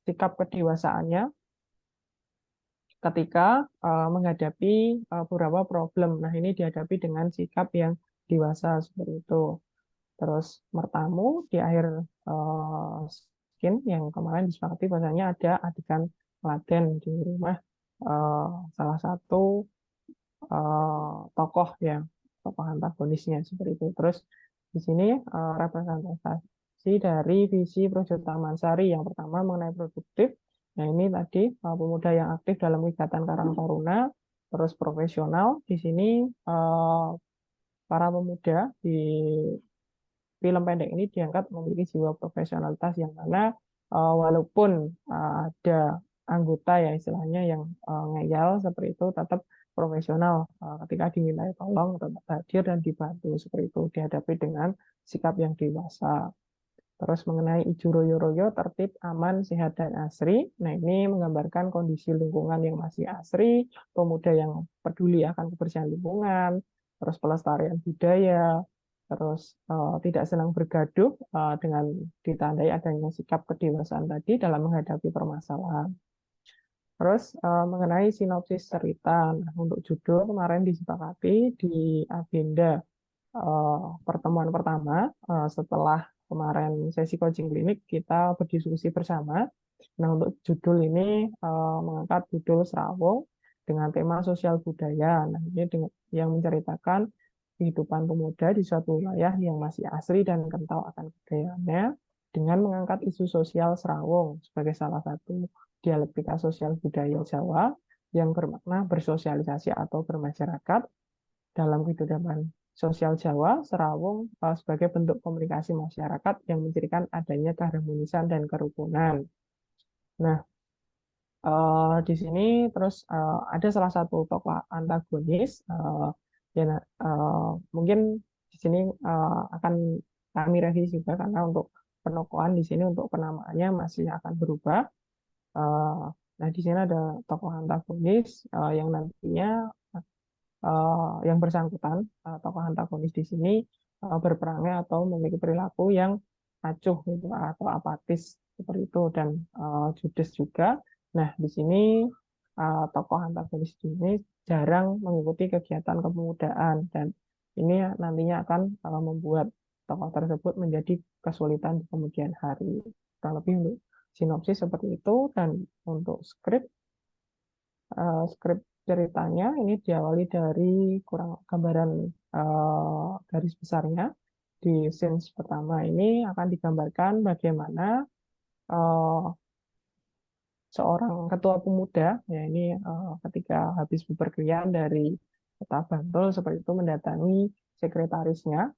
sikap kedewasaannya ketika menghadapi beberapa problem. Nah, ini dihadapi dengan sikap yang dewasa seperti itu. Terus mertamu di akhir skin yang kemarin disepakati bahwasanya ada adegan Laden di rumah salah satu tokoh yang tokoh antagonisnya seperti itu. Terus di sini representasi dari visi Project Taman Sari yang pertama mengenai produktif. Nah, ini tadi pemuda yang aktif dalam kegiatan Karang Taruna, terus profesional. Di sini para pemuda di film pendek ini diangkat memiliki jiwa profesionalitas yang mana walaupun ada anggota ya istilahnya yang ngeyel seperti itu tetap profesional ketika diminta tolong tetap hadir dan dibantu seperti itu dihadapi dengan sikap yang dewasa. Terus mengenai Ijo Royo Royo, tertib, aman, sehat, dan asri. Nah, ini menggambarkan kondisi lingkungan yang masih asri, pemuda yang peduli akan kebersihan lingkungan, terus pelestarian budaya, terus tidak senang bergaduh dengan ditandai adanya sikap kedewasaan tadi dalam menghadapi permasalahan. Terus mengenai sinopsis cerita, nah, untuk judul kemarin disepakati di agenda pertemuan pertama setelah kemarin sesi coaching klinik kita berdiskusi bersama. Nah, untuk judul ini mengangkat judul Serawung dengan tema sosial budaya. Nah, ini yang menceritakan kehidupan pemuda di suatu wilayah yang masih asri dan kental akan budayaannya dengan mengangkat isu sosial Serawung sebagai salah satu dialektika sosial budaya Jawa yang bermakna bersosialisasi atau bermasyarakat dalam kehidupan sosial Jawa, Serawung sebagai bentuk komunikasi masyarakat yang mencirikan adanya keharmonisan dan kerukunan. Nah, di sini terus ada salah satu tokoh antagonis yang mungkin di sini akan kami revisi juga karena untuk penokohan di sini untuk penamaannya masih akan berubah. Eh, nah, di sini ada tokoh antagonis yang nantinya yang bersangkutan, tokoh antagonis di sini berperangai atau memiliki perilaku yang acuh gitu, atau apatis seperti itu dan judes juga. Nah, di sini tokoh antagonis ini jarang mengikuti kegiatan kepemudaan dan ini nantinya akan membuat tokoh tersebut menjadi kesulitan di kemudian hari. Kurang lebih untuk sinopsis seperti itu dan untuk skrip ceritanya ini diawali dari kurang gambaran garis besarnya. Di scenes pertama ini akan digambarkan bagaimana uh, seorang ketua pemuda, ya ini ketika habis bepergian dari kota Bantul seperti itu mendatangi sekretarisnya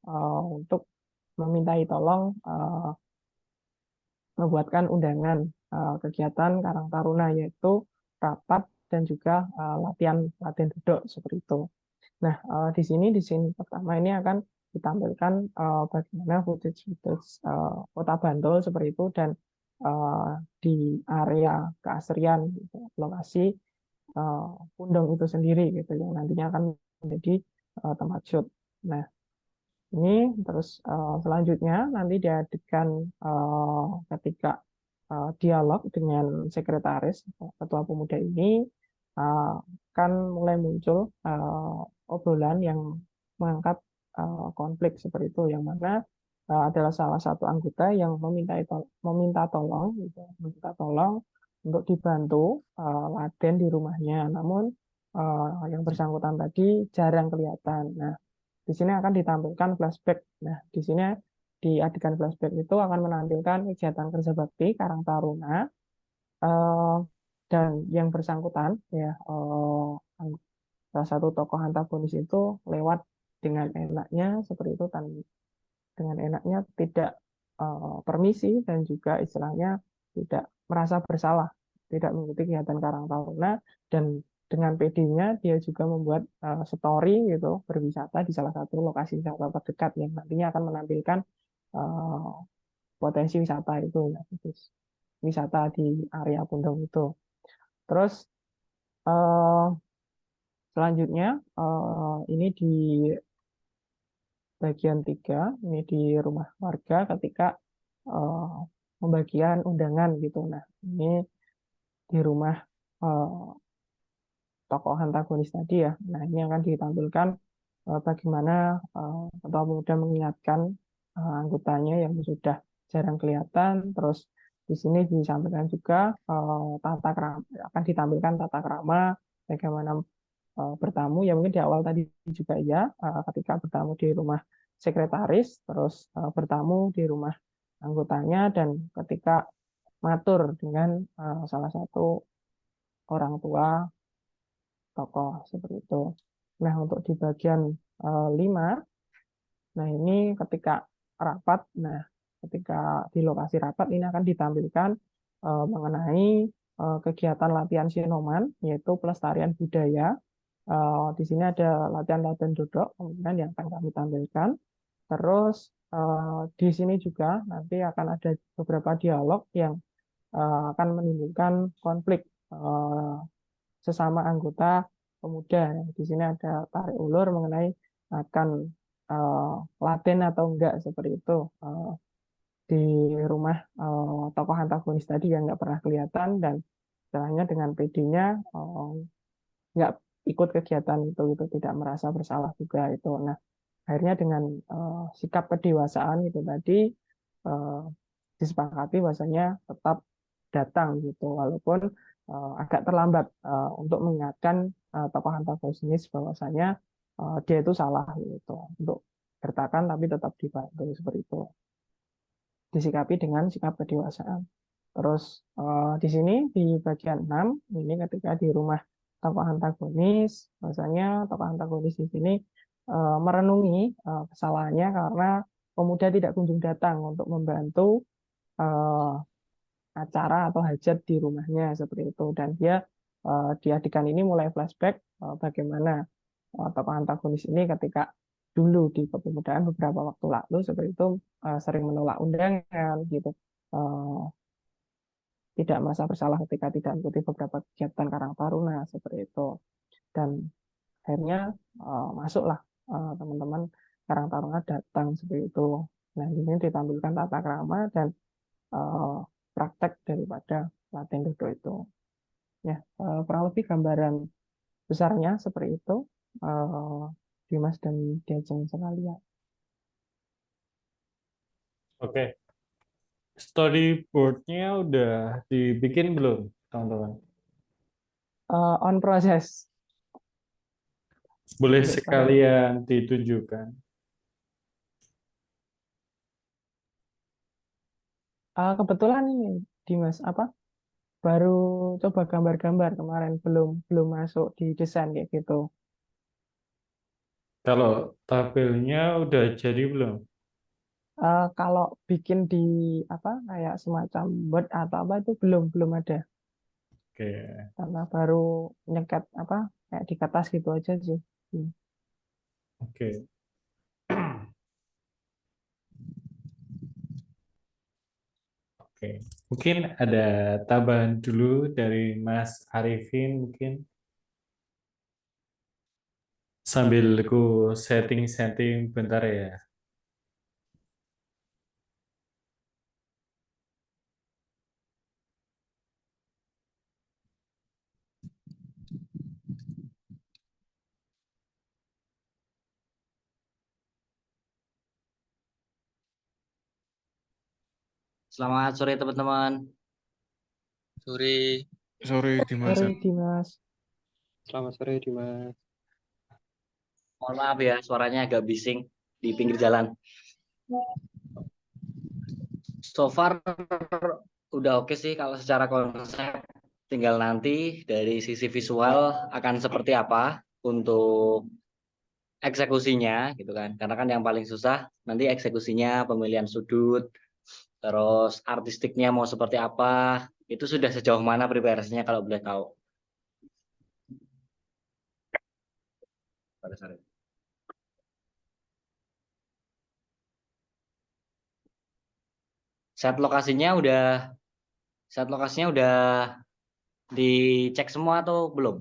untuk memintai tolong membuatkan undangan kegiatan Karang Taruna yaitu rapat dan juga latihan latihan duduk seperti itu. Nah, di sini pertama ini akan ditampilkan bagaimana footage-footage kota Bantul seperti itu dan di area keasrian gitu, lokasi Pundong itu sendiri gitu yang nantinya akan menjadi tempat shoot. Nah, ini terus selanjutnya nanti diadegan ketika dialog dengan sekretaris ketua pemuda ini kan mulai muncul obrolan yang mengangkat konflik seperti itu yang mana adalah salah satu anggota yang meminta tolong gitu, meminta tolong untuk dibantu Laden di rumahnya namun yang bersangkutan tadi jarang kelihatan. Nah, di sini akan ditampilkan flashback. Nah, di sini di adegan flashback itu akan menampilkan kegiatan kerja bakti Karang Taruna eh, dan yang bersangkutan ya salah satu tokoh antagonis itu lewat dengan enaknya seperti itu dan dengan enaknya tidak permisi dan juga istilahnya tidak merasa bersalah tidak mengikuti kegiatan Karang Taruna dan dengan PD-nya dia juga membuat story gitu berwisata di salah satu lokasi wisata terdekat yang nantinya akan menampilkan uh, potensi wisata itu ya, wisata di area Pundong itu. Terus uh, selanjutnya ini di bagian 3 ini di rumah warga ketika uh, pembagian undangan gitu. Nah, ini di rumah tokoh antagonis tadi ya. Nah, ini akan ditampilkan bagaimana ketua pemuda mengingatkan anggotanya yang sudah jarang kelihatan. Terus di sini disampaikan juga tata krama, akan ditampilkan tata krama bagaimana bertamu. Ya mungkin di awal tadi juga ya, ketika bertamu di rumah sekretaris, terus bertamu di rumah anggotanya, dan ketika matur dengan salah satu orang tua tokoh seperti itu. Nah, untuk di bagian 5, nah ini ketika rapat, nah ketika di lokasi rapat ini akan ditampilkan mengenai kegiatan latihan sinoman, yaitu pelestarian budaya. Di sini ada latihan-latihan duduk, kemudian yang akan kami tampilkan. Terus di sini juga nanti akan ada beberapa dialog yang akan menimbulkan konflik sesama anggota pemuda. Di sini ada tarik ulur mengenai akan laten atau enggak seperti itu di rumah tokoh antagonis tadi yang nggak pernah kelihatan, dan istilahnya dengan PD-nya nggak ikut kegiatan itu tidak merasa bersalah juga itu. Nah, akhirnya dengan sikap kedewasaan itu tadi eh, disepakati bahwasanya tetap datang gitu, walaupun agak terlambat untuk mengingatkan tokoh antagonis bahwasanya dia itu salah gitu, untuk bertahan tapi tetap dibantu seperti itu, disikapi dengan sikap kedewasaan. Terus di sini di bagian 6 ini ketika di rumah tokoh antagonis, bahwasanya tokoh antagonis di sini merenungi kesalahannya karena pemuda tidak kunjung datang untuk membantu eh, acara atau hajat di rumahnya seperti itu, dan dia di adegan ini mulai flashback bagaimana tokoh antagonis ini ketika dulu di kepemudaan beberapa waktu lalu seperti itu sering menolak undangan gitu. Eh, Tidak merasa bersalah ketika tidak mengikuti beberapa kegiatan Karang Taruna seperti itu, dan akhirnya masuklah teman-teman Karang Taruna datang seperti itu. Nah, ini ditampilkan tata krama dan eh, praktek daripada latihan duduk itu. Ya, kurang lebih gambaran besarnya seperti itu, eh, Dimas dan Diajeng sekalian. Oke. Storyboardnya udah dibikin belum, teman-teman? On proses Boleh untuk sekarang. sekalian ditunjukkan. Kebetulan ini Dimas apa baru coba gambar-gambar kemarin, belum belum masuk di desain kayak gitu. Kalau tabelnya udah jadi belum? Kalau bikin di apa kayak semacam Word atau apa itu belum belum ada, Oke, karena baru nyekat apa kayak di kertas gitu aja sih. Hmm. oke, oke. Mungkin ada tambahan dulu dari Mas Arifin mungkin sambil ku setting-setting bentar ya. Selamat sore teman-teman. Sore, Sorry Dimas. Sore Dimas. selamat sore Dimas. Mohon maaf ya, suaranya agak bising di pinggir jalan. So far udah oke sih kalau secara konsep. Tinggal nanti dari sisi visual akan seperti apa untuk eksekusinya gitu kan. Karena kan yang paling susah nanti eksekusinya, pemilihan sudut, terus artistiknya mau seperti apa. Itu sudah sejauh mana preparasinya kalau boleh tahu. Pada saat itu. Set lokasinya udah dicek semua atau belum?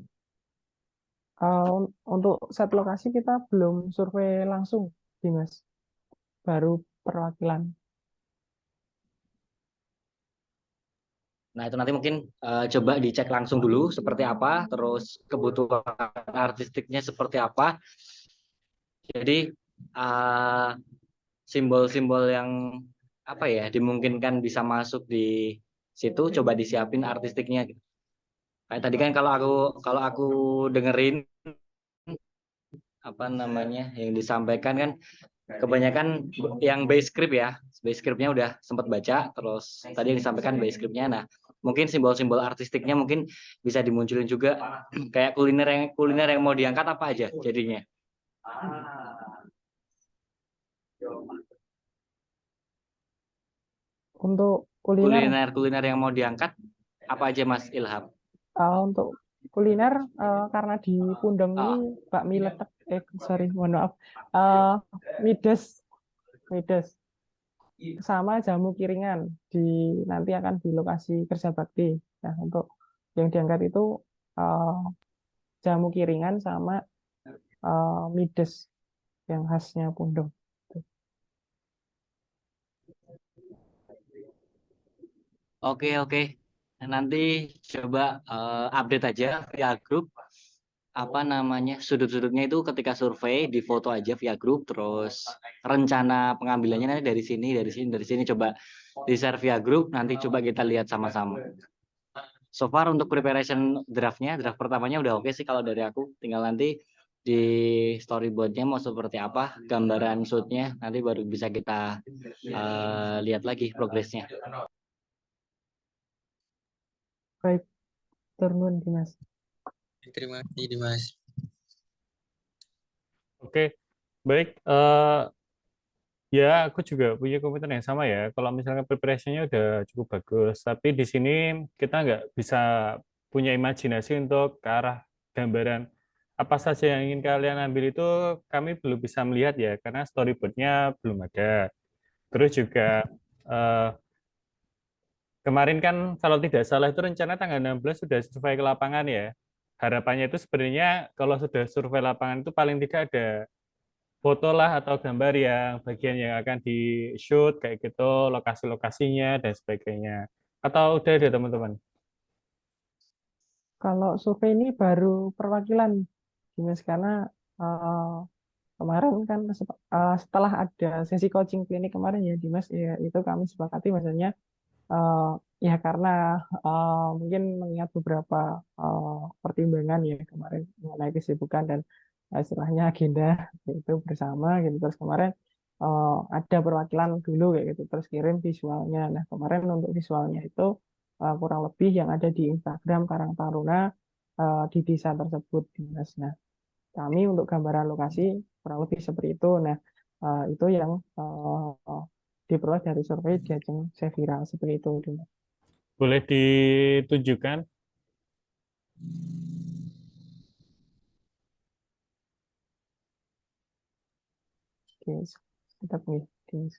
Untuk set lokasi kita belum survei langsung, Dimas. Baru perwakilan. Nah, itu nanti mungkin coba dicek langsung dulu seperti apa, terus kebutuhan artistiknya seperti apa. Jadi simbol-simbol yang apa ya dimungkinkan bisa masuk di situ, coba disiapin artistiknya gitu. Kayak tadi kan kalau aku dengerin apa namanya yang disampaikan kan kebanyakan yang base script ya, base scriptnya udah sempat baca, terus tadi yang disampaikan base scriptnya. Nah, mungkin simbol-simbol artistiknya mungkin bisa dimunculin juga kayak kuliner yang mau diangkat apa aja jadinya. Untuk kuliner, Kuliner yang mau diangkat apa aja Mas Ilham? untuk kuliner karena di Pundong ini bakmi letek, sorry, mohon maaf, mides, mides sama jamu kiringan nanti akan di lokasi kerja bakti. Nah, untuk yang diangkat itu jamu kiringan sama mides yang khasnya Pundong. Oke. Nanti coba update aja via grup apa namanya sudut-sudutnya itu ketika survei di foto aja via grup, terus rencana pengambilannya nanti dari sini coba di share via grup, nanti coba kita lihat sama-sama. So far untuk preparation draft pertamanya udah oke sih kalau dari aku, tinggal nanti di storyboardnya mau seperti apa, gambaran shootnya nanti baru bisa kita lihat lagi progresnya. Baik, turun Dimas. Terima kasih, Dimas. Oke, baik. Ya, aku juga punya komentar yang sama ya. Kalau misalnya preparation-nya udah cukup bagus, tapi di sini kita nggak bisa punya imajinasi untuk ke arah gambaran apa saja yang ingin kalian ambil itu kami belum bisa melihat ya, karena storyboard-nya belum ada. Terus juga eh, kemarin kan kalau tidak salah itu rencana tanggal 16 sudah survei ke lapangan ya. Harapannya itu sebenarnya kalau sudah survei lapangan itu paling tidak ada foto lah atau gambar yang bagian yang akan di shoot kayak gitu, lokasi-lokasinya dan sebagainya. Atau udah ada teman-teman? Kalau survei ini baru perwakilan Dimas karena eh, kemarin kan setelah ada sesi coaching klinik kemarin ya Dimas, ya itu kami sepakati maksudnya eh, ya karena mungkin mengingat beberapa pertimbangan ya kemarin mengenai kesibukan dan istilahnya agenda itu bersama gitu, terus kemarin ada perwakilan dulu kayak gitu, terus kirim visualnya. Nah, kemarin untuk visualnya itu kurang lebih yang ada di Instagram Karang Taruna di desa tersebut Dimas. Nah, kami untuk gambaran lokasi kurang lebih seperti itu. Nah, itu yang diperoleh dari survei di Ajeng Sevira seperti itu. Dimas. Boleh ditunjukkan? Oke, tetap nih. Dimas.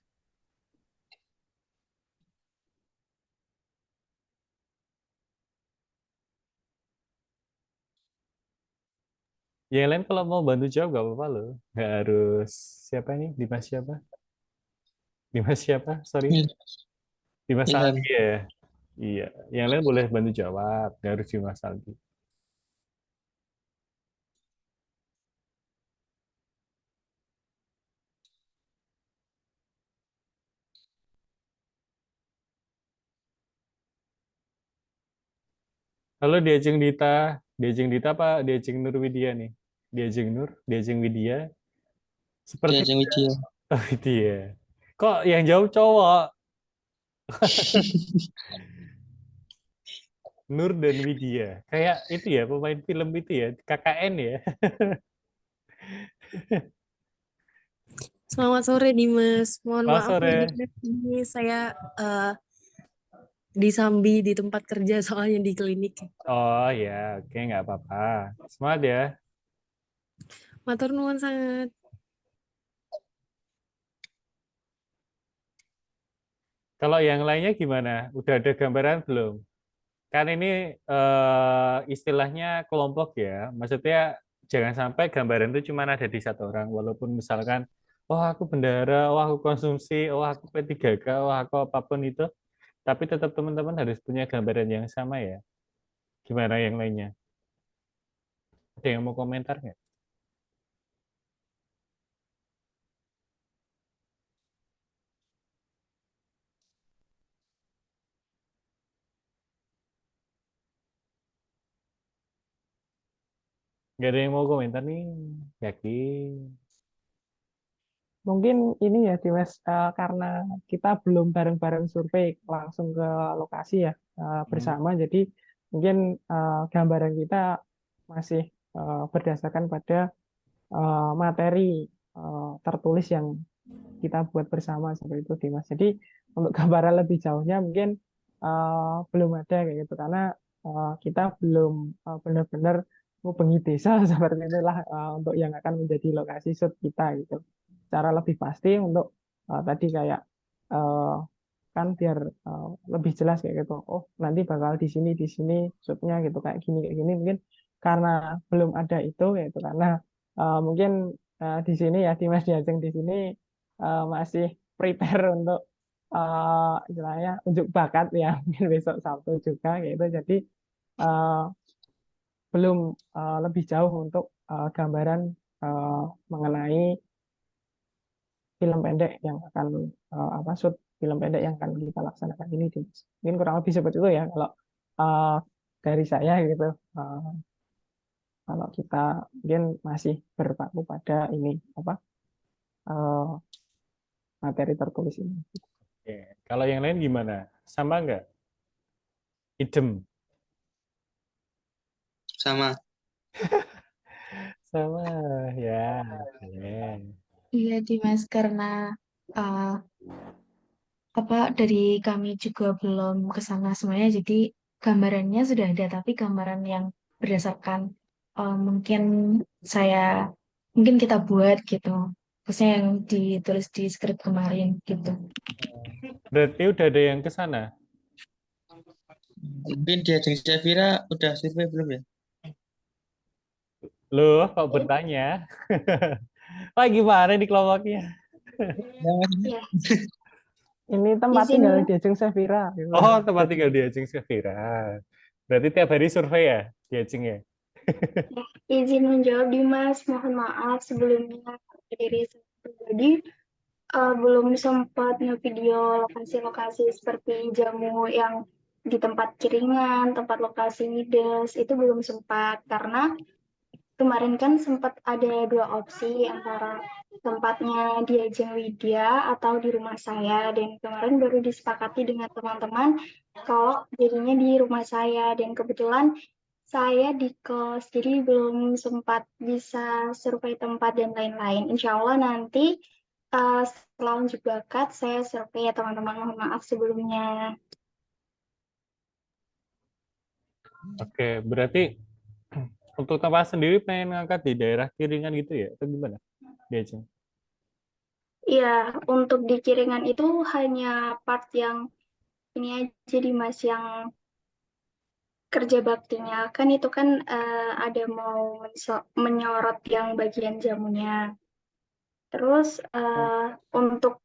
Yang lain kalau mau bantu jawab nggak apa-apa loh. Nggak harus siapa ini? Dimas siapa? Dimas siapa? Sorry. Dimas Ilham. Aldi ya? Iya. Yang lain boleh bantu jawab. Nggak harus Dimas Aldi. Halo Diajeng Dita. Diajeng Dita apa Diajeng Nur Widya nih? Diajeng Nur, Diajeng Widya. Seperti Diajeng Widya. oh, Widya. Kok yang jawab cowok? Nur dan Widya. Kayak itu ya, pemain film itu ya, KKN ya. Selamat sore Dimas. Mohon Selamat maaf sore. nih ini saya disambi di tempat kerja soalnya di klinik. Oh ya, oke nggak apa-apa. Semangat ya. Matur nuwun sangat. Kalau yang lainnya gimana? Udah ada gambaran belum? Kan ini istilahnya kelompok ya. Maksudnya jangan sampai gambaran itu cuma ada di satu orang. Walaupun misalkan, oh aku bendahara, oh aku konsumsi, oh aku P3K, oh aku apapun itu. Tapi tetap teman-teman harus punya gambaran yang sama ya. Gimana yang lainnya? Ada yang mau komentar nggak? Nggak ada yang mau komentar nih. Yakin. Mungkin ini ya Dimas, karena kita belum bareng-bareng survei langsung ke lokasi ya bersama, jadi mungkin gambaran kita masih berdasarkan pada materi tertulis yang kita buat bersama seperti itu Dimas. Jadi untuk gambaran lebih jauhnya mungkin belum ada kayak gitu karena kita belum benar-benar menghubungi desa seperti itulah untuk yang akan menjadi lokasi shoot kita gitu. Cara lebih pasti untuk tadi kayak eh, kan biar lebih jelas kayak gitu. Oh nanti bakal di sini shootnya gitu kayak gini mungkin karena belum ada itu gitu karena mungkin di sini ya Dimas Diajeng di sini masih prepare untuk istilahnya unjuk bakat ya mungkin besok Sabtu juga gitu jadi eh, belum lebih jauh untuk gambaran eh, mengenai film pendek yang akan apa shoot film pendek yang akan kita laksanakan ini Dimas. Mungkin kurang lebih seperti itu ya kalau eh, dari saya gitu. Eh, kalau kita mungkin masih berpaku pada ini apa eh, materi tertulis ini. Oke. Kalau yang lain gimana? Sama nggak? Idem. Sama. Sama ya. Oke. Iya Dimas, karena uh, dari kami juga belum ke sana semuanya, jadi gambarannya sudah ada, tapi gambaran yang berdasarkan mungkin saya mungkin kita buat gitu, khususnya yang ditulis di skrip kemarin gitu. Berarti udah ada yang ke sana? Mungkin dia Jeng Safira udah survei belum ya? Loh, kok bertanya? Wah, gimana nih kelompoknya? Ya, Mas. Ya, Ini tempat izin tinggal Diajeng Safira gitu. Oh, tempat tinggal di Aceh Safira. Berarti tiap hari survei ya di Aceh ya? izin menjawab Dimas, mohon maaf sebelumnya dari saya pribadi belum sempat ngevideo lokasi-lokasi seperti jamu yang di tempat kiringan, tempat lokasi mides itu belum sempat karena kemarin kan sempat ada dua opsi antara tempatnya di Ajeng Widya atau di rumah saya dan kemarin baru disepakati dengan teman-teman kalau jadinya di rumah saya dan kebetulan saya di kos jadi belum sempat bisa survei tempat dan lain-lain. Insya Allah nanti setelah unjuk bakat saya survei ya teman-teman, mohon maaf sebelumnya. Oke, berarti untuk tempat sendiri pengen ngangkat di daerah Kiringan gitu ya? Atau gimana? Di Aceh. Iya, untuk di Kiringan itu hanya part yang ini aja Dimas yang kerja baktinya kan itu kan ada mau menyorot yang bagian jamunya. Terus untuk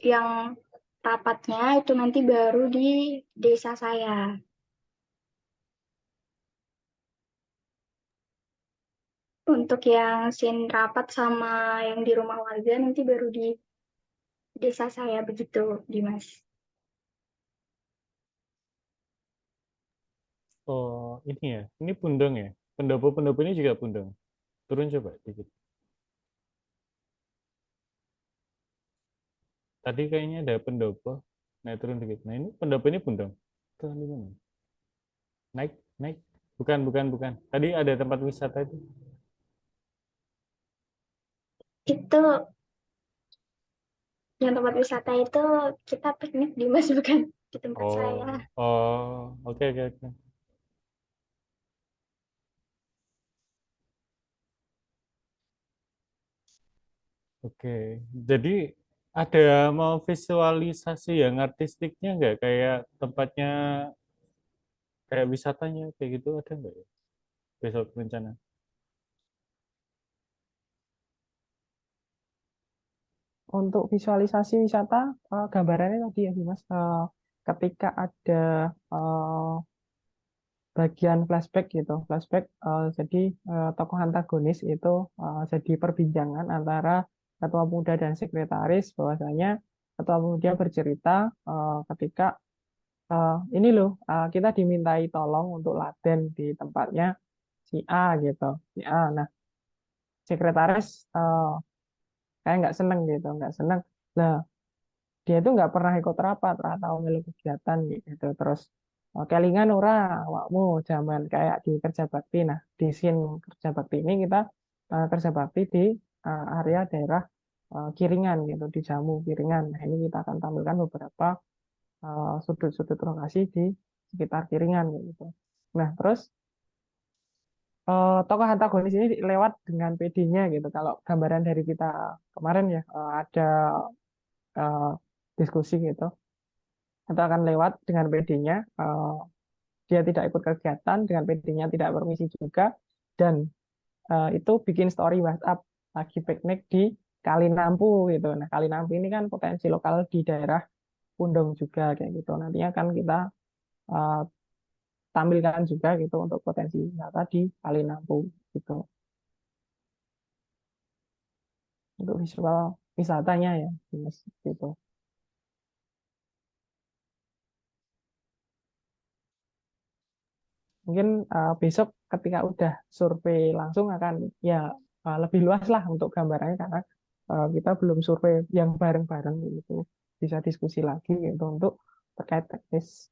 yang rapatnya itu nanti baru di desa saya. Untuk yang scene rapat sama yang di rumah warga nanti baru di desa saya begitu, Dimas. Oh, ini ya. Ini Pundong ya. Pendopo-pendopo ini juga Pundong. Turun coba dikit. Tadi kayaknya ada pendopo. Nah, turun dikit. Nah, ini pendopo ini Pundong. Turun di mana? Naik, naik. Bukan, bukan, bukan. Tadi ada tempat wisata itu. Itu yang tempat wisata itu kita piknik Dimas bukan di tempat saya. Oh, oh, oke, oke, oke. Oke, jadi ada mau visualisasi yang artistiknya nggak kayak tempatnya, kayak wisatanya kayak gitu ada nggak ya besok rencana? Untuk visualisasi wisata, gambarannya tadi ya, Mas. ketika ada bagian flashback gitu. Flashback jadi tokoh antagonis itu jadi perbincangan antara ketua muda dan sekretaris bahwasanya ketua muda bercerita ketika ini loh kita dimintai tolong untuk laden di tempatnya si A gitu. Si A. Nah, sekretaris kayak nggak seneng gitu, nggak seneng. Lah, dia itu nggak pernah ikut rapat atau melu kegiatan gitu. Terus kelingan ora awakmu zaman kayak di kerja bakti. Nah, di scene kerja bakti ini kita kerja bakti di area daerah Kiringan gitu, di Jamu Kiringan. Nah, ini kita akan tampilkan beberapa sudut-sudut lokasi di sekitar Kiringan gitu. Nah, terus tokoh antagonis ini lewat dengan PD-nya gitu. Kalau gambaran dari kita kemarin ya ada eh, diskusi gitu. Itu akan lewat dengan PD-nya. Dia tidak ikut kegiatan, dengan PD-nya tidak permisi juga. Dan itu bikin story WhatsApp lagi piknik di Kalinampu gitu. Nah, Kalinampu ini kan potensi lokal di daerah Pundong juga kayak gitu. Nantinya kan kita eh, tampilkan juga gitu untuk potensi wisata di Kalinampu gitu. Untuk visual wisatanya ya, Mas, gitu. Mungkin besok ketika udah survei langsung akan ya lebih luas lah untuk gambarannya karena kita belum survei yang bareng-bareng gitu. Bisa diskusi lagi gitu untuk terkait teknis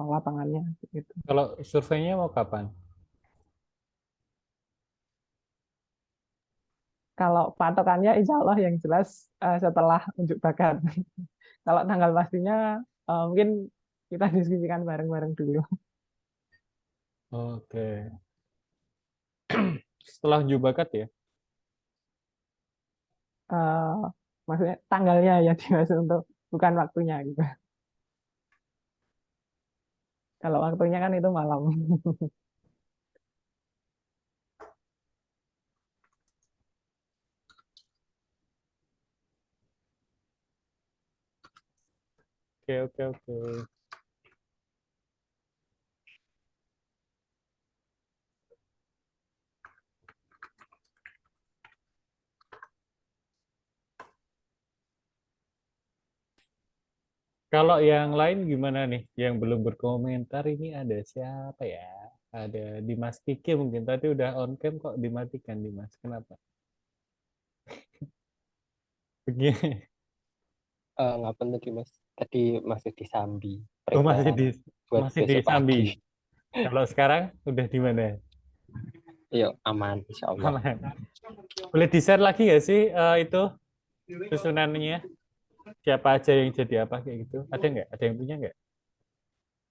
lapangannya gitu. Kalau surveinya mau kapan? Kalau patokannya insya Allah yang jelas setelah unjuk bakat. Kalau tanggal pastinya mungkin kita diskusikan bareng-bareng dulu. Oke. Setelah unjuk bakat ya? Eh, Maksudnya tanggalnya ya dimaksud untuk bukan waktunya gitu. Kalau waktunya kan itu malam. Oke, oke, oke. Kalau yang lain gimana nih? Yang belum berkomentar ini ada siapa ya? Ada Dimas Kiki mungkin tadi udah on cam kok dimatikan Dimas. Kenapa? Begini. Ngapain tadi Mas? Tadi masih di Sambi, Oh, masih preparan di buat masih di besok Sambi. pagi. Kalau sekarang udah di mana? Yuk, aman, insya Allah. Aman. Boleh di-share lagi nggak sih itu susunannya? Siapa aja yang jadi apa kayak gitu? Ada nggak? Ada yang punya nggak?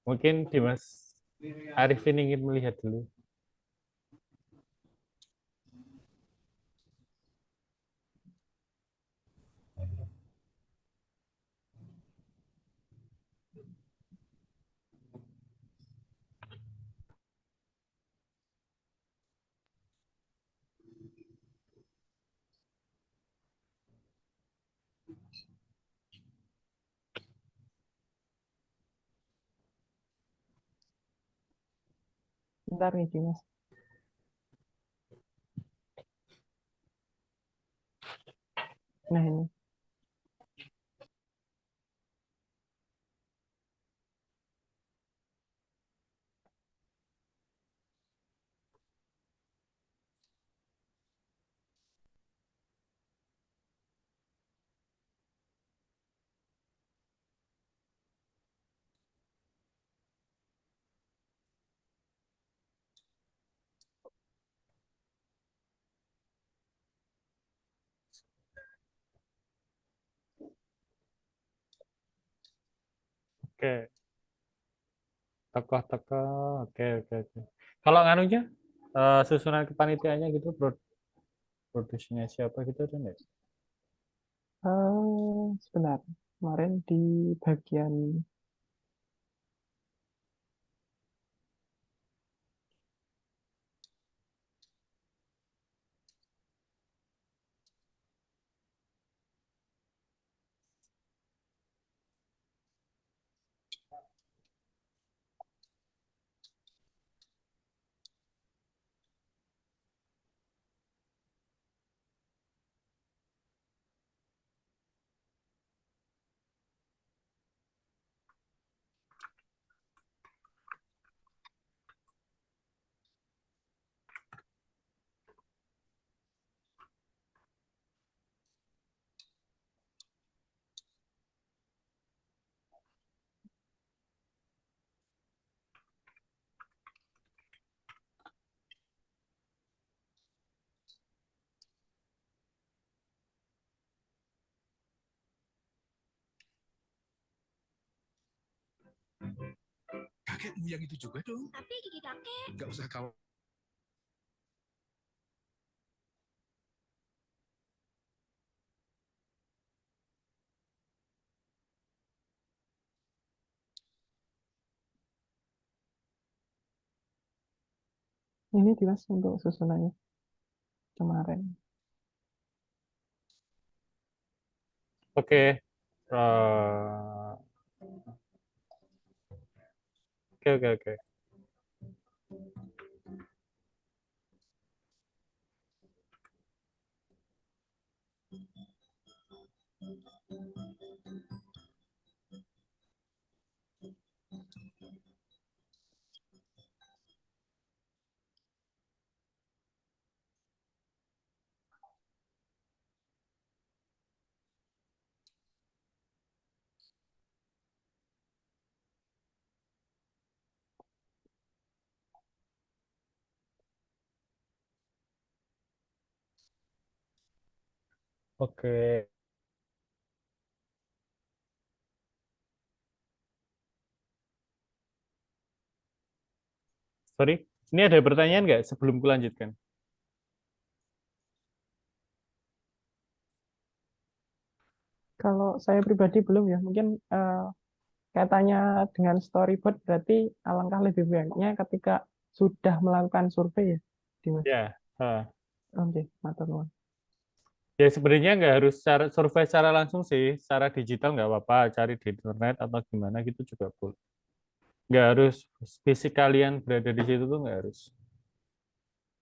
Mungkin Dimas Arifin ingin melihat dulu. Bentar nih, Mas. Nah, ini. Oke, tokoh-tokoh. Oke, oke, oke. Kalau nganunya susunan kepanitiaannya gitu, produksinya siapa gitu ada nggak? Sebentar. Kemarin di bagian Kakekmu yang itu juga dong. Tapi gigi kakek. Nggak usah kau. Ini Dimas untuk susunannya kemarin. Oke. Oke, oke, oke. Oke. Sorry, ini ada pertanyaan nggak sebelum kulanjutkan? Kalau saya pribadi belum ya, mungkin kaitannya dengan storyboard berarti alangkah lebih baiknya ketika sudah melakukan survei ya, Dimas. Ya. Oke, matur nuwun. Ya sebenarnya nggak harus survei secara langsung sih, secara digital nggak apa-apa, cari di internet atau gimana gitu juga boleh. Nggak harus fisik kalian berada di situ tuh nggak harus.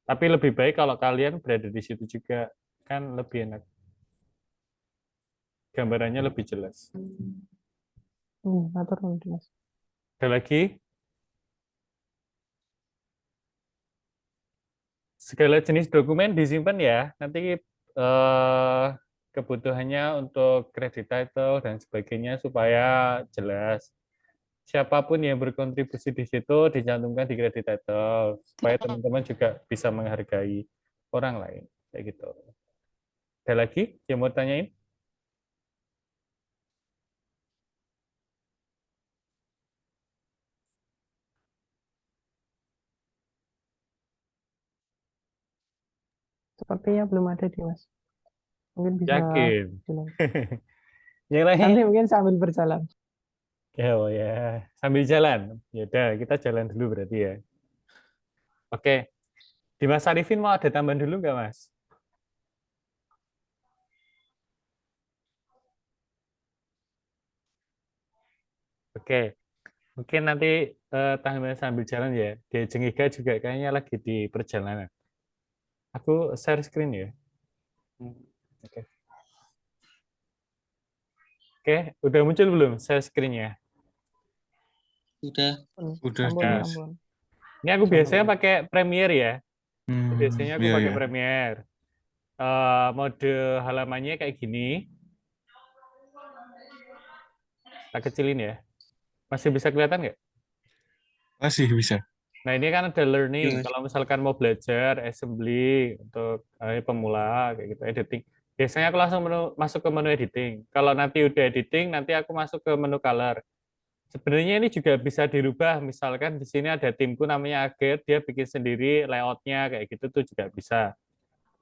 Tapi lebih baik kalau kalian berada di situ juga, kan lebih enak. Gambarannya lebih jelas. Matur nuwun, Dimas. Ada lagi? Segala jenis dokumen disimpan ya. Nanti kebutuhannya untuk credit title dan sebagainya supaya jelas. Siapapun yang berkontribusi di situ dicantumkan di credit title supaya teman-teman juga bisa menghargai orang lain kayak gitu. Ada lagi yang mau tanyain? Sepertinya belum ada, Dimas. Mungkin bisa Yakin. dilanjut. Yang lain? Nanti mungkin sambil berjalan. Oh ya, sambil jalan. Ya udah, kita jalan dulu berarti ya. Oke. Dimas Arifin mau ada tambahan dulu nggak, Mas? Oke. Mungkin nanti sambil jalan ya. Dia Jengiga juga kayaknya lagi di perjalanan. Aku share screen ya. Oke. Oke, udah muncul belum share screen-nya? Udah. Udah, Ampun, Dimas. ampun. Ini aku biasanya pakai Premiere ya. Biasanya aku Iya, pakai iya. Premiere. Mode halamannya kayak gini. Tak kecilin ya. Masih bisa kelihatan nggak? Masih bisa. Nah, ini kan ada learning. Iya, Mas. Kalau misalkan mau belajar assembly untuk pemula kayak gitu, editing. Biasanya aku langsung masuk ke menu editing. Kalau nanti udah editing, nanti aku masuk ke menu color. Sebenarnya ini juga bisa dirubah. Misalkan di sini ada timku namanya Aget, dia bikin sendiri layoutnya kayak gitu tuh juga bisa.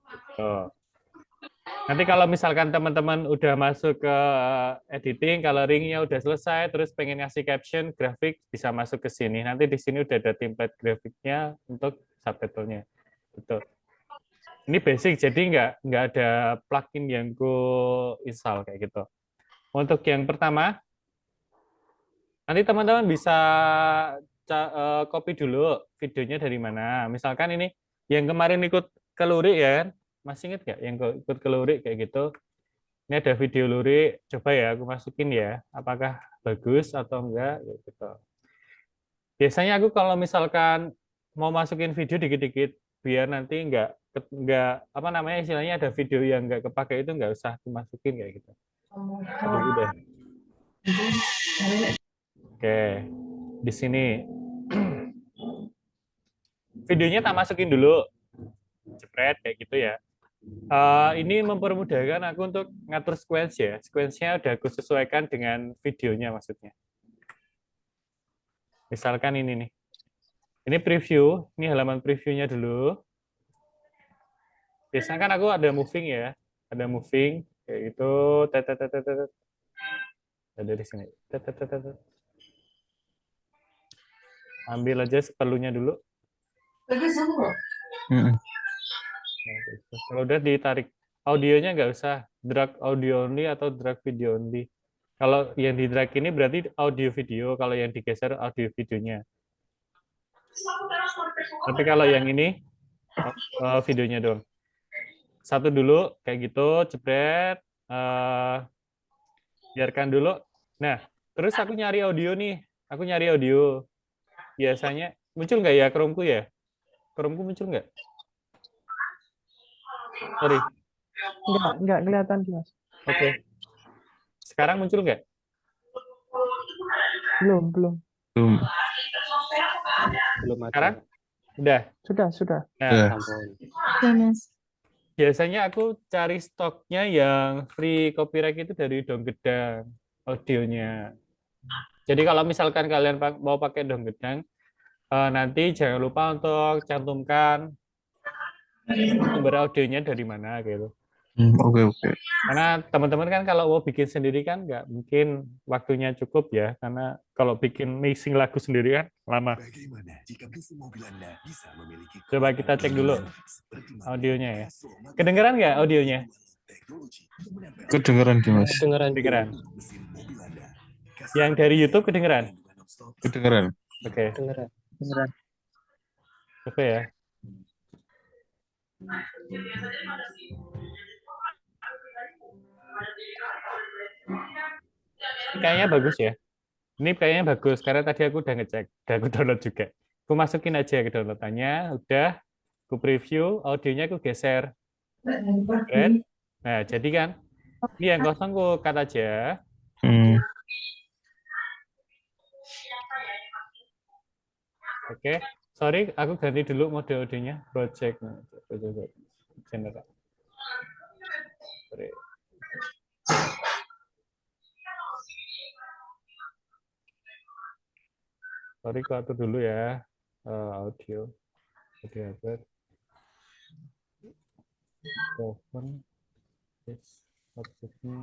Gitu. Nanti kalau misalkan teman-teman udah masuk ke editing, coloringnya udah selesai, terus pengen ngasih caption, grafik, bisa masuk ke sini. Nanti di sini udah ada template grafiknya untuk subtitle-nya. Gitu. Ini basic, jadi nggak ada plugin yang ku install kayak gitu. Untuk yang pertama, nanti teman-teman bisa copy dulu videonya dari mana. Misalkan ini yang kemarin ikut ke Lurik ya kan? Masih ingat nggak yang ikut ke Lurik kayak gitu? Ini ada video Lurik, coba ya aku masukin ya. Apakah bagus atau enggak gitu. Biasanya aku kalau misalkan mau masukin video dikit-dikit biar nanti enggak apa namanya istilahnya ada video yang enggak kepake itu enggak usah dimasukin kayak gitu. Jadi udah. Oke, di sini videonya tak masukin dulu, jepret kayak gitu ya. Ini mempermudahkan aku untuk ngatur sequence ya. Sequence-nya udah aku sesuaikan dengan videonya maksudnya. Misalkan ini nih. Ini preview, ini halaman previewnya dulu. Biasanya kan aku ada moving ya. Ada moving, kayak gitu. Ada di sini. Ambil aja seperlunya dulu. Mm-mm. Nah, gitu. Kalau udah ditarik. Audionya nggak usah drag audio only atau drag video only. Kalau yang di drag ini berarti audio video, kalau yang digeser audio videonya. Tapi kalau yang ini videonya dong. Satu dulu kayak gitu, jebret. Biarkan dulu. Nah, terus aku nyari audio nih. Aku nyari audio. Biasanya muncul nggak ya Chrome-ku ya? Chrome-ku muncul nggak? Sorry. Nggak kelihatan Mas. Oke. Sekarang muncul nggak? Belum. Belum. Belum ada. Sekarang? Udah. Sudah. Nah, Udah. Ampun. Ya, Mas. biasanya aku cari stoknya yang free copyright itu dari Donggedang audionya. Jadi kalau misalkan kalian mau pakai Donggedang, nanti jangan lupa untuk cantumkan sumber audionya dari mana gitu. Oke. Karena teman-teman kan kalau mau bikin sendiri kan nggak mungkin waktunya cukup ya, karena kalau bikin mixing lagu sendiri kan lama. Bagaimana jika mesin mobil Anda bisa memiliki Coba kita cek dulu seperti audionya ya. Kedengeran nggak audionya? teknologi yang menempel Kedengeran Dimas. Kedengeran. mesin mobil Anda. Yang dari YouTube kedengeran? Kedengeran. Oke. Kedengeran. Coba ya. Ini kayaknya bagus ya. Ini kayaknya bagus karena tadi aku udah ngecek, dan aku download juga. Aku masukin aja ke downloadannya, udah. Aku preview, audionya aku geser. Right? Nah, jadi kan ini yang kosong aku cut aja. Oke. Sorry, aku ganti dulu mode audionya. Project general. Sorry. Sorry, aku atur dulu ya audio. Audio open. Yes, objeknya.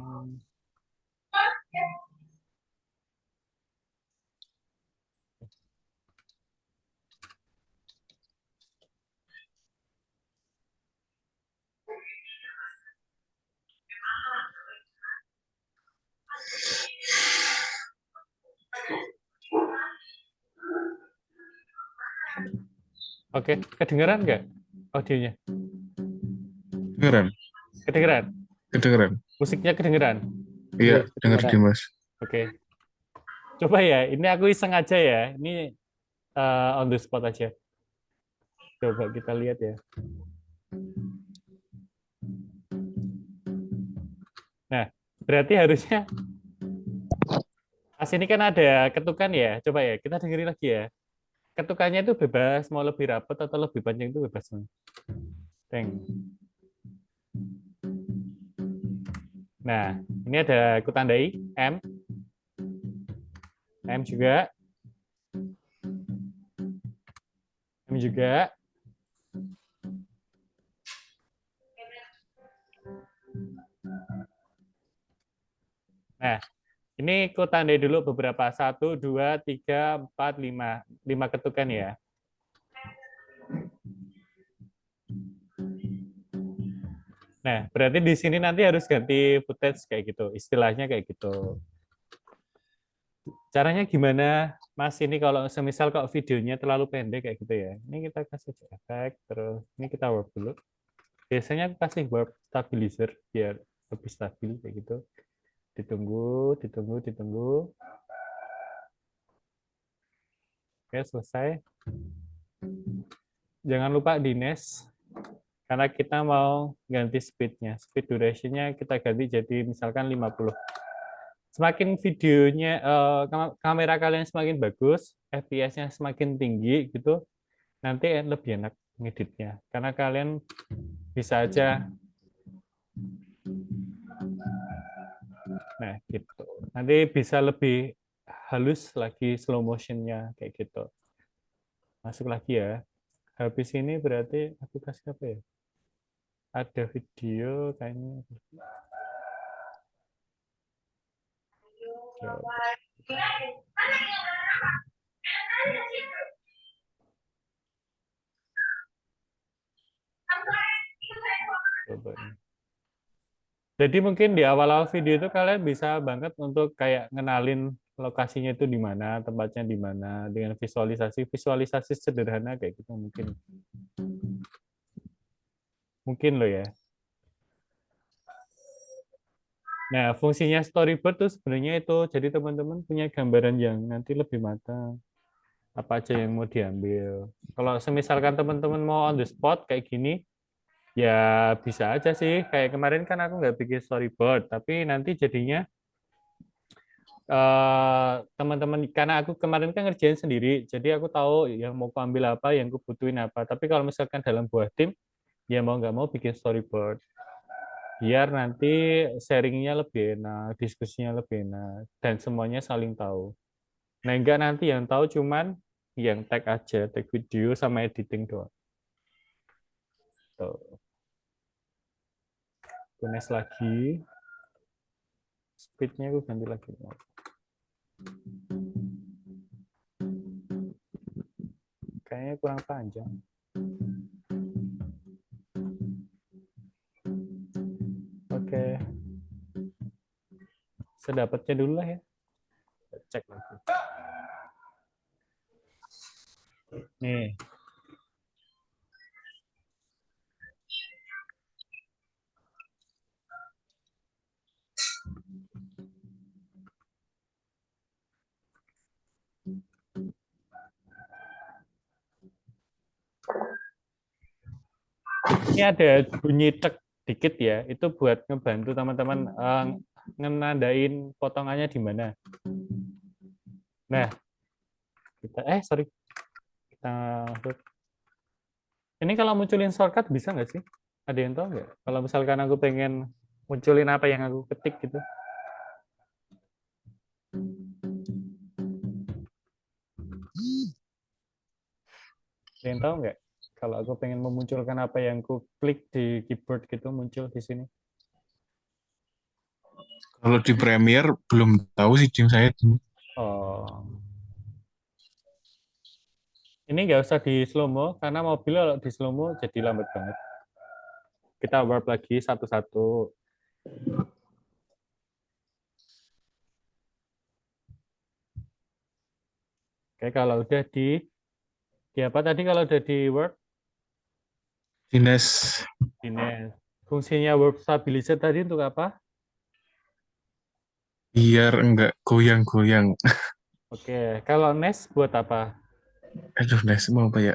Oke, kedengeran nggak audionya? Kedengeran? Musiknya kedengeran? Iya, dengar Dimas. Oke. Coba ya, ini aku iseng aja ya. Ini on the spot aja. Coba kita lihat ya. Nah, berarti harusnya pas ini kan ada ketukan ya. Coba ya, kita dengerin lagi ya. Ketukannya itu bebas, mau lebih rapat atau lebih panjang itu bebas. Nah, ini ada aku tandai M. M juga. M juga. Nah, ini aku tandai dulu beberapa. 1, 2, 3, 4, 5. 5 ketukan ya. Nah, berarti di sini nanti harus ganti footage kayak gitu. Istilahnya kayak gitu. Caranya gimana, Mas? Ini kalau semisal kok videonya terlalu pendek kayak gitu ya. Ini kita kasih efek, terus ini kita warp dulu. Biasanya aku kasih warp stabilizer biar lebih stabil kayak gitu. Ditunggu. Oke, selesai. Jangan lupa di next, karena kita mau ganti speed-nya. Speed duration-nya kita ganti jadi misalkan 50. Semakin videonya, kamera kalian semakin bagus, FPS-nya semakin tinggi gitu, nanti lebih enak ngeditnya. Karena kalian bisa aja, nah gitu. Nanti bisa lebih halus lagi slow motionnya kayak gitu. Masuk lagi ya. Habis ini berarti aku kasih apa ya? Ada video kayaknya. Coba ini. Jadi mungkin di awal-awal video itu kalian bisa banget untuk kayak ngenalin lokasinya itu di mana, tempatnya di mana, dengan visualisasi sederhana kayak gitu mungkin. Mungkin loh ya. Nah, fungsinya storyboard tuh sebenarnya itu, jadi teman-teman punya gambaran yang nanti lebih matang. Apa aja yang mau diambil. Kalau semisalkan teman-teman mau on the spot kayak gini, ya bisa aja sih. Kayak kemarin kan aku nggak bikin storyboard, tapi nanti jadinya teman-teman, karena aku kemarin kan ngerjain sendiri, jadi aku tahu yang mau ambil apa, yang aku butuhin apa. Tapi kalau misalkan dalam buah tim, ya mau nggak mau bikin storyboard. Biar nanti sharingnya lebih enak, diskusinya lebih enak, dan semuanya saling tahu. Nah, enggak nanti yang tahu cuman yang tag aja, tag video sama editing doang. Tuh. Tunes lagi. Speednya aku ganti lagi. Kayaknya kurang panjang. Oke. Sedapatnya dulu lah ya. Cek lagi. Nih. Ini ada bunyi tek dikit ya. Itu buat ngebantu teman-teman ngenandain potongannya di mana. Nah, kita ini kalau munculin shortcut bisa nggak sih? Ada yang tahu nggak? Kalau misalkan aku pengen munculin apa yang aku ketik gitu. Ada yang tahu nggak? Kalau aku pengen memunculkan apa yang aku klik di keyboard gitu muncul di sini. Kalau di Premiere belum tahu sih tim saya. Oh. Ini nggak usah di slow mo karena mobil kalau di slow mo jadi lambat banget. Kita warp lagi satu-satu. Oke, kalau udah di apa tadi kalau udah di Word? Dines. Fungsinya Word Stabilizer tadi untuk apa? Biar enggak goyang-goyang. Oke, kalau Nest buat apa? Aduh, Nes mau apa ya?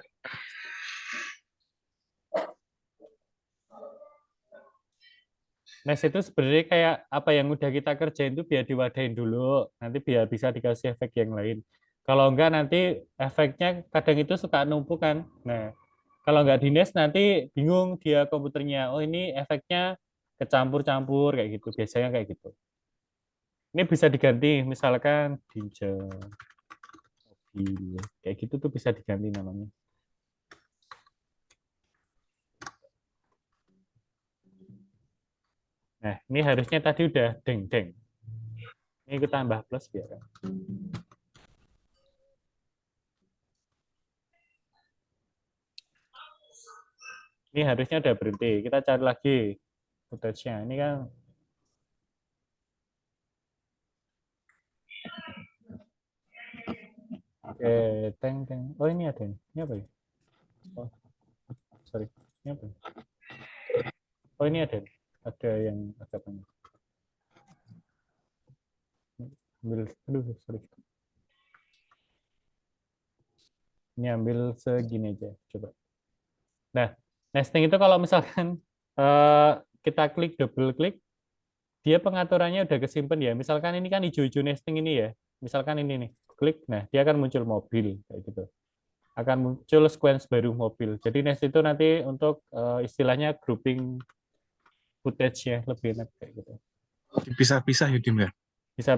Nest itu sebenarnya kayak apa yang udah kita kerjain itu biar diwadahin dulu, nanti biar bisa dikasih efek yang lain. Kalau enggak nanti efeknya kadang itu suka numpuk kan. Nah, kalau enggak di Nest nanti bingung dia komputernya. Oh ini efeknya kecampur-campur kayak gitu. Biasanya kayak gitu. Ini bisa diganti, misalkan pinjam mobil, kayak gitu tuh bisa diganti namanya. Nah, ini harusnya tadi udah deng-deng. Ini kita tambah plus biar. Ini harusnya udah berhenti. Kita cari lagi footage-nya. Ini kan oke, teng. Oh, ini ada. Ini apa ya? Oh, sorry. Ini apa? Oh, ini ada. Ada yang agak banyak. Aduh, sorry. Ini ambil segini aja. Coba. Nah, nesting itu kalau misalkan kita klik, double klik, dia pengaturannya udah kesimpan ya. Misalkan ini kan hijau-hijau nesting ini ya. Misalkan ini nih, klik, nah dia akan muncul mobil kayak gitu. Akan muncul sequence baru mobil. Jadi nest itu nanti untuk istilahnya grouping footage ya lebih enak kayak gitu. Pisah-pisah ya Dim ya? Bisa.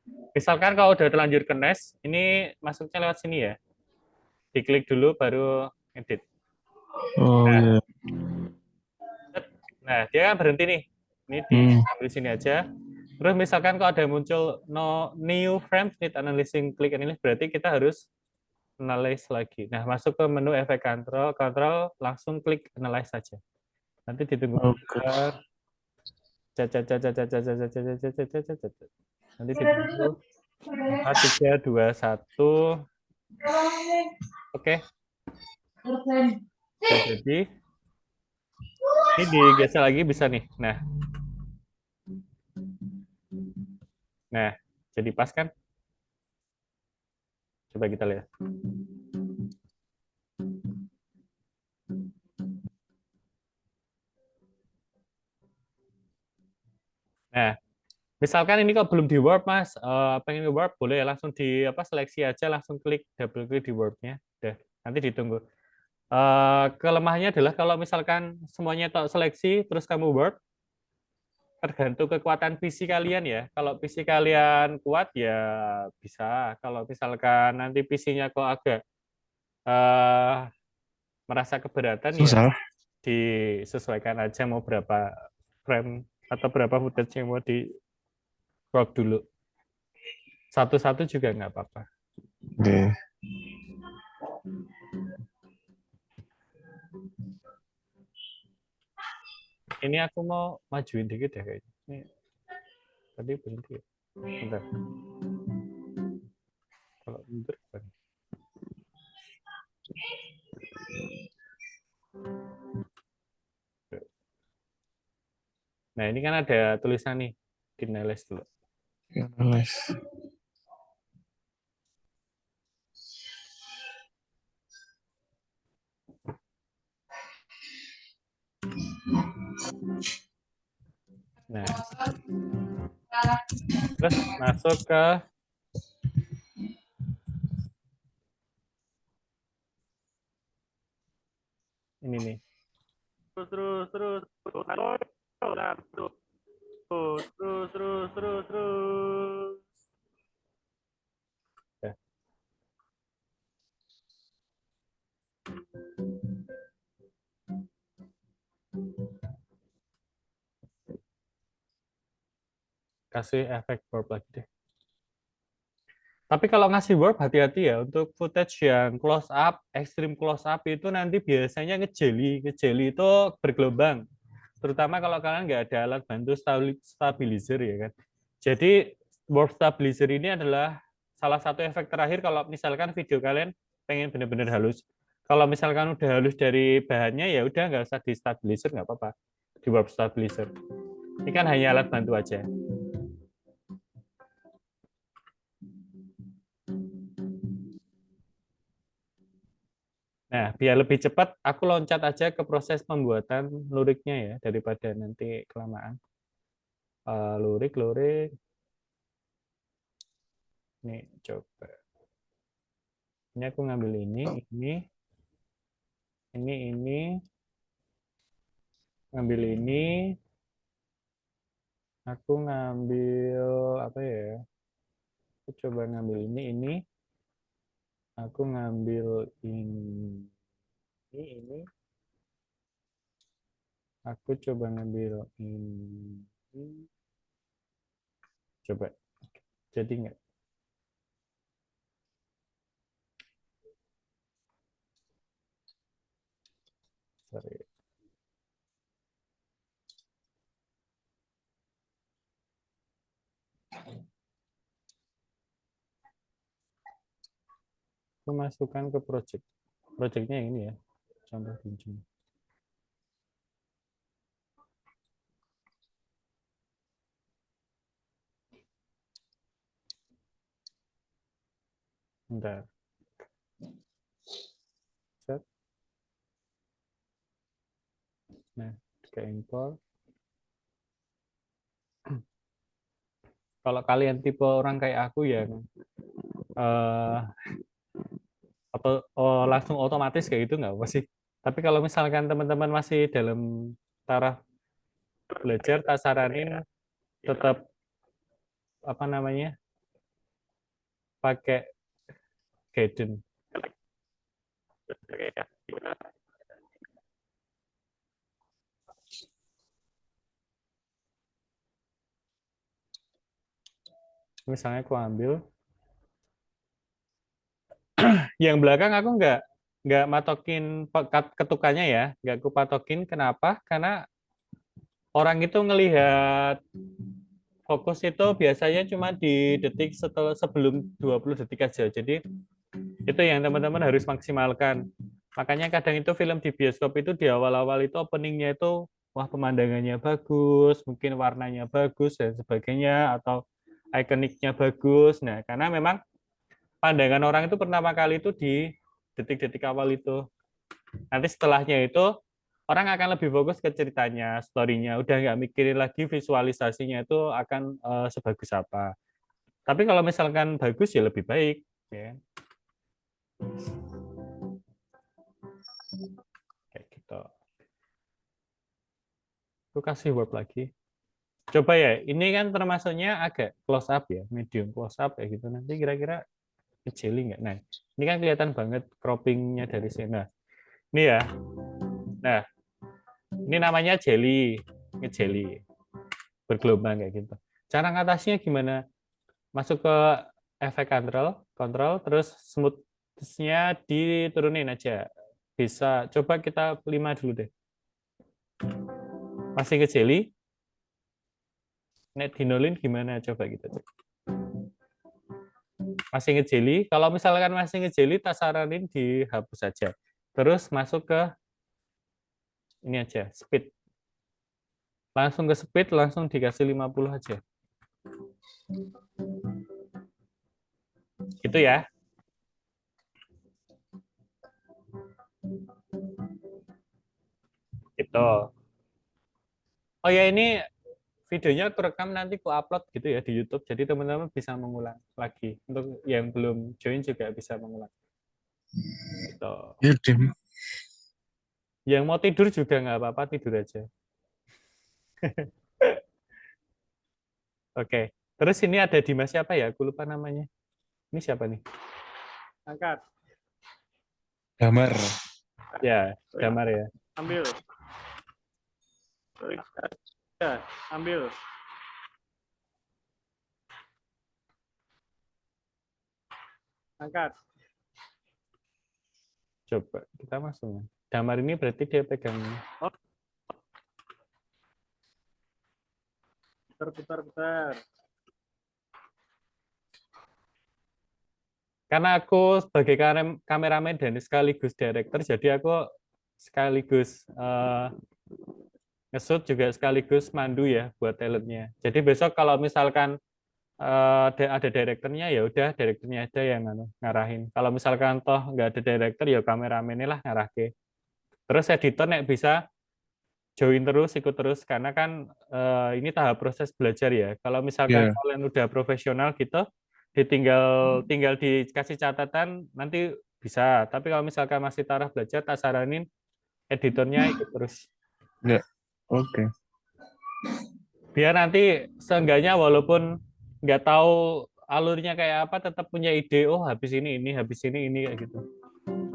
Misalkan kalau udah terlanjur ke Nest, ini masuknya lewat sini ya. Diklik dulu baru edit. Oh Nah, iya. nah dia kan berhenti nih. Ini diambil sini aja. Terus misalkan kalau ada muncul no new frame need analyzing click analysis, berarti kita harus analyze lagi. Nah, masuk ke menu efek control langsung klik analyze saja. Nanti ditunggu bentar. Nanti ditunggu 4, 3, 2, 1. Oke. Jadi ini digeser lagi bisa nih. Nah, jadi pas kan? Coba kita lihat. Nah, misalkan ini kok belum di warp, Mas, pengen ke warp, boleh langsung di seleksi aja, langsung klik, double klik di warpnya. Udah, nanti ditunggu. Kelemahannya adalah kalau misalkan semuanya tak seleksi, terus kamu warp, tergantung kekuatan PC kalian ya. Kalau PC kalian kuat ya bisa. Kalau misalkan nanti PC-nya kok agak merasa keberatan ya Susah. disesuaikan aja mau berapa frame atau berapa footage yang mau di crop dulu. Satu-satu juga nggak apa-apa. Oke. Ini aku mau majuin dikit ya kayaknya. Ini tadi berhenti ya. Bentar. Kalau mundur gimana? Nah, ini kan ada tulisan nih, finalize dulu. Finalize. Nah, terus masuk ke ini nih. Terus. Ya. Kasih efek warp lagi deh. Tapi kalau ngasih warp hati-hati ya untuk footage yang close up, extreme close up itu nanti biasanya ngejeli itu bergelombang. Terutama kalau kalian nggak ada alat bantu stabilizer ya kan. Jadi warp stabilizer ini adalah salah satu efek terakhir kalau misalkan video kalian pengen benar-benar halus. Kalau misalkan udah halus dari bahannya ya udah nggak usah di stabilizer, nggak apa-apa di warp stabilizer. Ini kan hanya alat bantu aja. Nah, biar lebih cepat, aku loncat aja ke proses pembuatan luriknya ya, daripada nanti kelamaan. Lurik. Nih, coba. Ini aku ngambil ini. Ngambil ini. Aku ngambil, apa ya? Aku coba ngambil ini. Aku ngambil ini. Aku coba ngambil ini. Coba. Jadi nggak? Sorry. Aku masukkan ke project. Projectnya yang ini ya. Contoh kunjung. Bentar. Set. Nah, ke import. Kalau kalian tipe orang kayak aku ya, langsung otomatis kayak gitu nggak apa sih. Tapi kalau misalkan teman-teman masih dalam taraf belajar, tak saranin tetap pakai Gaiden. Misalnya aku ambil yang belakang, aku nggak matokin ketukannya ya, nggak aku patokin. Kenapa? Karena orang itu ngelihat fokus itu biasanya cuma di detik sebelum 20 detik aja. Jadi itu yang teman-teman harus maksimalkan. Makanya kadang itu film di bioskop itu di awal-awal itu openingnya itu wah pemandangannya bagus, mungkin warnanya bagus dan sebagainya, atau ikoniknya bagus. Nah, karena memang pandangan orang itu pertama kali itu di detik-detik awal itu. Nanti setelahnya itu orang akan lebih fokus ke ceritanya, story-nya. Udah nggak mikirin lagi visualisasinya itu akan sebagus apa. Tapi kalau misalkan bagus ya lebih baik. Ya. Kayak gitu. Aku kasih word lagi. Coba ya, ini kan termasuknya agak close up ya, medium close up ya gitu. Nanti kira-kira kecilin nggak? Nah, ini kan kelihatan banget cropping-nya dari sini. Nah, ini ya. Nah, ini namanya jelly, jelly bergelombang kayak gitu. Cara ngatasinya gimana? Masuk ke efek control, terus smooth-nya diturunin aja. Bisa, coba kita 5 dulu deh. Masih ke jelly. Nek dinolin gimana? Coba kita cek. Masih nge-jelly. Kalau misalkan masih nge-jelly, tak saranin dihapus saja. Terus masuk ke ini aja, speed. Langsung ke speed, langsung dikasih 50 aja. Gitu ya. Gitu. Oh ya, ini videonya aku rekam, nanti aku upload gitu ya di YouTube. Jadi teman-teman bisa mengulang lagi. Untuk yang belum join juga bisa mengulang. Gitu. Ya, Dim. Yang mau tidur juga nggak apa-apa, tidur aja. Oke. Terus ini ada Dimas siapa ya? Aku lupa namanya. Ini siapa nih? Angkat. Damar. Ya, Damar ya. Ambil. Ya, ambil. Angkat. Coba kita masuk. Damar ini berarti dia pegang. Putar. Karena aku sebagai kameramen dan sekaligus director, jadi aku sekaligus nge-shoot juga sekaligus mandu ya buat talentnya. Jadi besok kalau misalkan ada direkturnya, ya udah direkturnya aja yang ngarahin. Kalau misalkan toh nggak ada direktur, ya kameramennya lah ngarahke. Terus editor nek bisa join terus, ikut terus, karena kan ini tahap proses belajar ya. Kalau misalkan kalian udah profesional gitu, tinggal dikasih catatan nanti bisa. Tapi kalau misalkan masih taraf belajar, tak saranin editornya ikut terus. Ya, oke. Biar nanti seenggaknya walaupun nggak tahu alurnya kayak apa, tetap punya ide. Oh, habis ini, kayak gitu.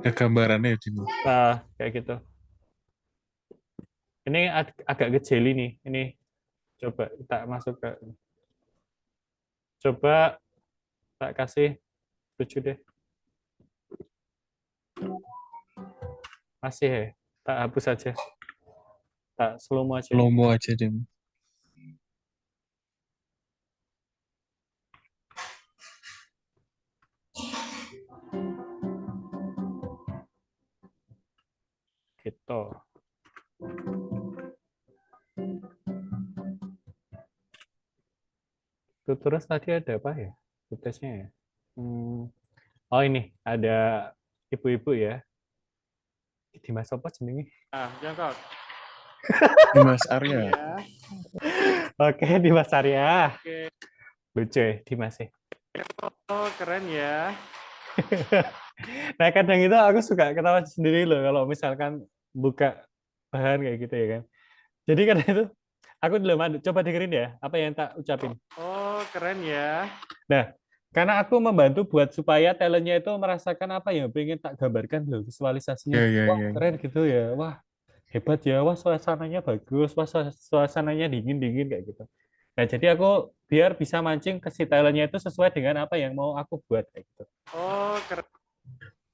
Ada gambarannya ya, Dim. Nah, kayak gitu. Ini agak kecil nih. Ini coba kita masuk ke. Coba tak kasih 7 deh. Masih ya. Tak hapus aja. Tak slow mo aja. Slow mo aja, Dim. Gitu. Terus tadi ada apa ya? Tesnya ya. Oh ini ada ibu-ibu ya. Dimas apa jenenge? Ah, jangkau. Dimas Arya. Ya. Oke, Dimas Arya. Oke. Lucu ya Dimas ya. Oh, keren ya. Nah, kadang itu aku suka ketawa sendiri loh kalau misalkan buka bahan kayak gitu ya kan. Jadi kadang itu aku coba dengerin ya apa yang tak ucapin. Oh, keren ya. Nah, Karena aku membantu buat supaya talentnya itu merasakan apa yang pengen tak gambarkan loh, visualisasinya. Ya, ya, Wah, ya. keren gitu ya. Wah, hebat ya. Wah, suasananya bagus. Wah, suasananya dingin-dingin kayak gitu. Nah, jadi aku biar bisa mancing ke si talentnya itu sesuai dengan apa yang mau aku buat kayak gitu. Oh, keren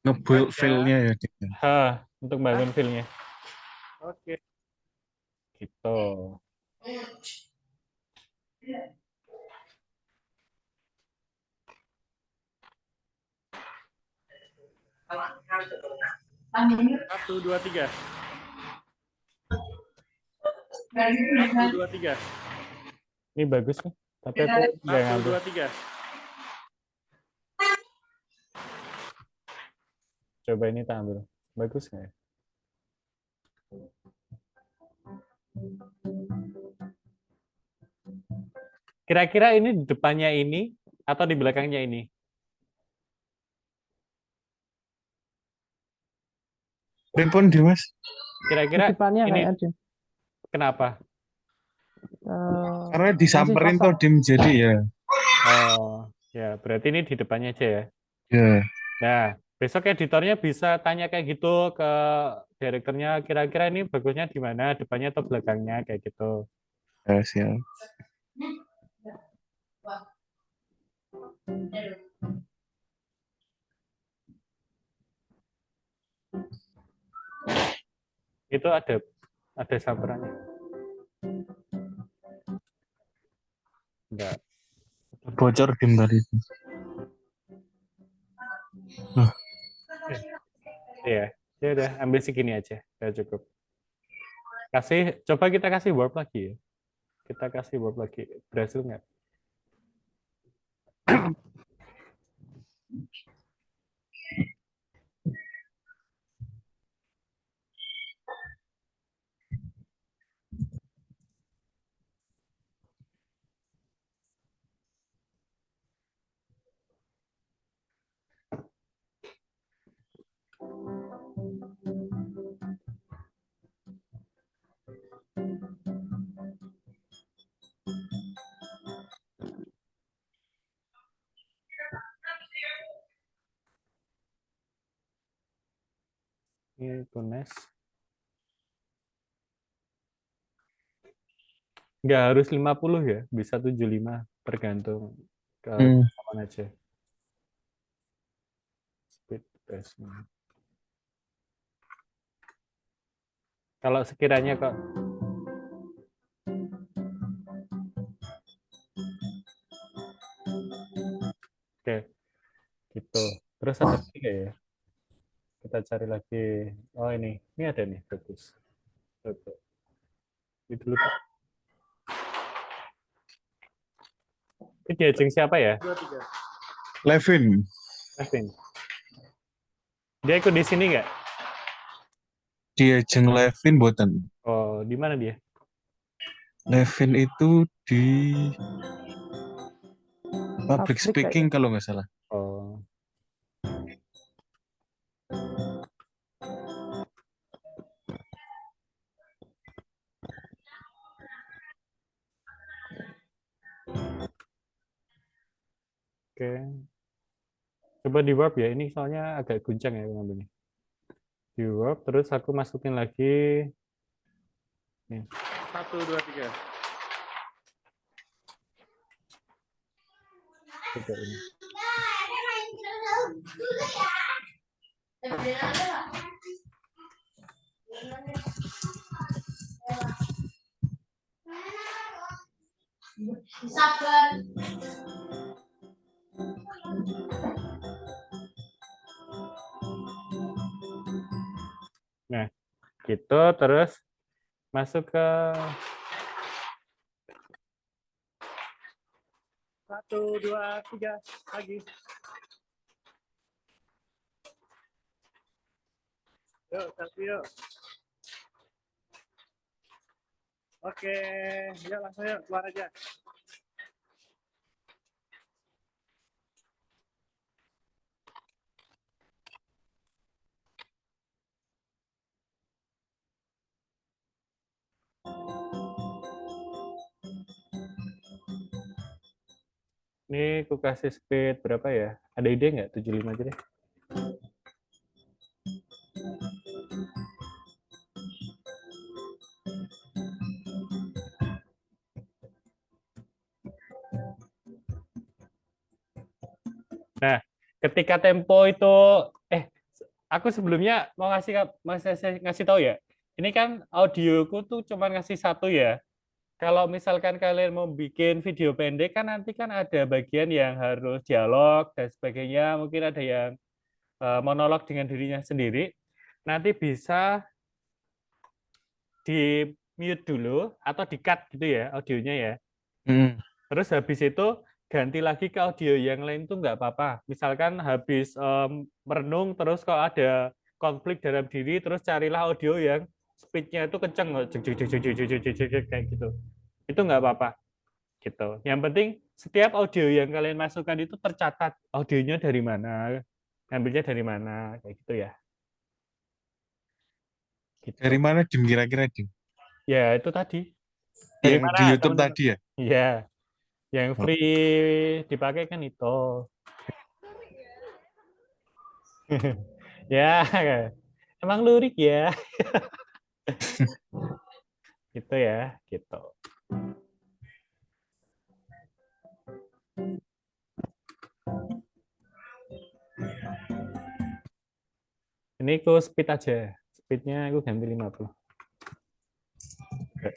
Ngebuild ya. feel-nya ya, Dim. Untuk bangun feel-nya Oke. gitu. 1, 2, 3. 1, 2, 3. Ini bagus nih, tapi aku nggak 1, ngambil. 2, 3. Coba ini tak ambil. Bagus nggak ya? Kira-kira ini di depannya ini atau di belakangnya ini? Pripun, Dimas? Di Kira-kira depannya ini kayaknya, Dim. kenapa? Karena Masih disamperin tuh, kosong. Dim, jadi ya. Oh, ya berarti ini di depannya aja ya. Ya, Nah, besok editornya bisa tanya kayak gitu ke direkturnya, kira-kira ini bagusnya di mana, depannya atau belakangnya kayak gitu. ya, siap. Itu ada samperannya. Enggak. Bocor, Dim, tadi. Iya, ya udah ambil segini aja, udah cukup. Coba kita kasih warp lagi ya. Kita kasih warp lagi, berhasil nggak? Ini tunes. Nggak harus 50 ya, bisa 75, tergantung ke kapan aja. Speed test. Kalau sekiranya kok oke, gitu. Terus ada lagi nggak ya? Kita cari lagi. Oh ini ada nih, bagus. Coba. Ini dulu. Ini diajeng siapa ya? 2, 3. Levin. Kevin. Dia ikut di sini nggak? Diajeng Levin buatan. Oh, di mana dia? Levin itu di public Public speaking kayaknya. kalau nggak salah. Oh. Oke. Coba di warp ya. Ini soalnya agak guncang ya ngambilnya. Di warp, terus aku masukin lagi. Nih. 1, 2, 3. Coba ini. Nah, gitu. Terus masuk ke 1, 2, 3. Lagi. Yuk, selfie yuk. Oke, yuk langsung yuk, keluar aja. Ini aku kasih speed berapa ya? Ada ide nggak? 75 aja deh. Nah, ketika tempo itu, aku sebelumnya mau ngasih tahu ya. Ini kan audioku tuh cuma ngasih satu ya. Kalau misalkan kalian mau bikin video pendek kan nanti kan ada bagian yang harus dialog dan sebagainya. Mungkin ada yang monolog dengan dirinya sendiri. Nanti bisa di mute dulu atau di cut gitu ya audionya ya. Terus habis itu ganti lagi ke audio yang lain tuh nggak apa-apa. Misalkan habis merenung terus kalau ada konflik dalam diri terus carilah audio yang speednya itu kenceng kayak gitu. Itu nggak apa-apa gitu. Yang penting setiap audio yang kalian masukkan itu tercatat audionya dari mana, ngambilnya dari mana kayak gitu ya. Gitu. Dari mana Dim kira-kira Dim? Ya itu tadi. Dari Yang mana, di YouTube teman-teman? tadi ya? Iya. Yang free dipakai kan itu. Ya, emang lurik ya. Gitu ya, gitu. Ini aku speed aja. Speednya aku ganti 50. Oke.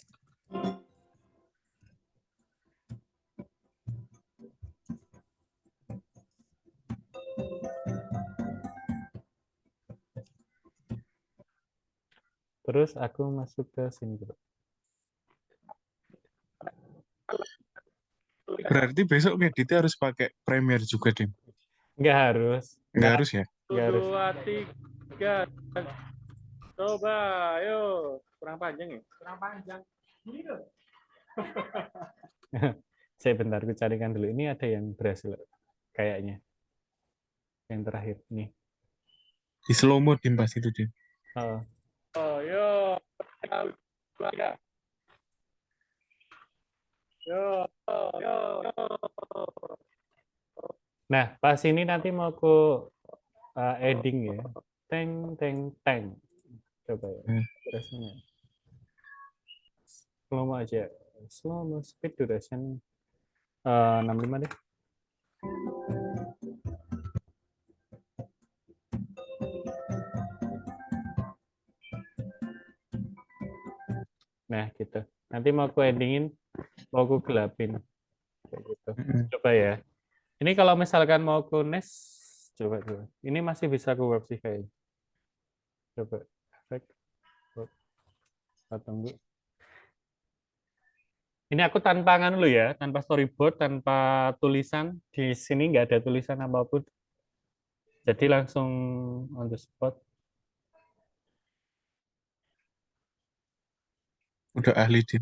Terus aku masuk ke sini dulu. Berarti besok ngeditnya harus pakai Premiere juga, Dim? Nggak harus. Nggak harus ya? Nggak harus. 2, 3. Coba, ayo. Kurang panjang ya? Kurang panjang. Saya bentar, aku carikan dulu. Ini ada yang berhasil kayaknya. Yang terakhir nih. Di slow mo Dim pas itu, Dim. Oh. Oh, yo. Yo, yo, yo. Nah, pas ini nanti mau aku adding ya. Teng. Coba ya. Durasinya. Slow mo aja. Slow mo speed duration 65 deh. Nah, gitu. Nanti mau aku endingin, mau aku gelapin. Kayak gitu. Coba ya. Ini kalau misalkan mau aku nest, coba. Ini masih bisa aku web sih kayaknya. Coba. Efek. Tunggu. Ini aku tanpa dulu ya, tanpa storyboard, tanpa tulisan. Di sini nggak ada tulisan apapun. Jadi langsung on the spot. Udah ahli, Dim.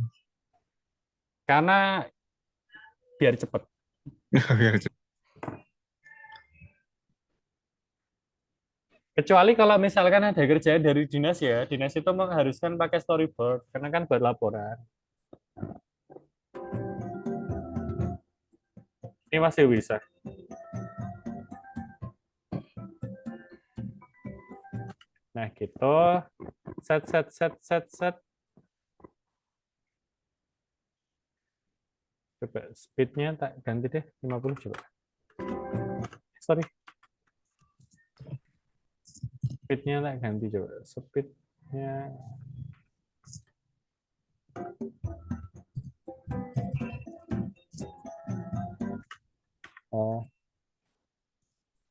Karena biar cepet. Biar cepet. Kecuali kalau misalkan ada kerjaan dari dinas ya, dinas itu mengharuskan pakai storyboard, karena kan buat laporan. Ini masih bisa. Nah, gitu. Set. Coba speednya tak ganti deh, 50 coba. Sorry. Speednya tak ganti coba. Speednya. Oh.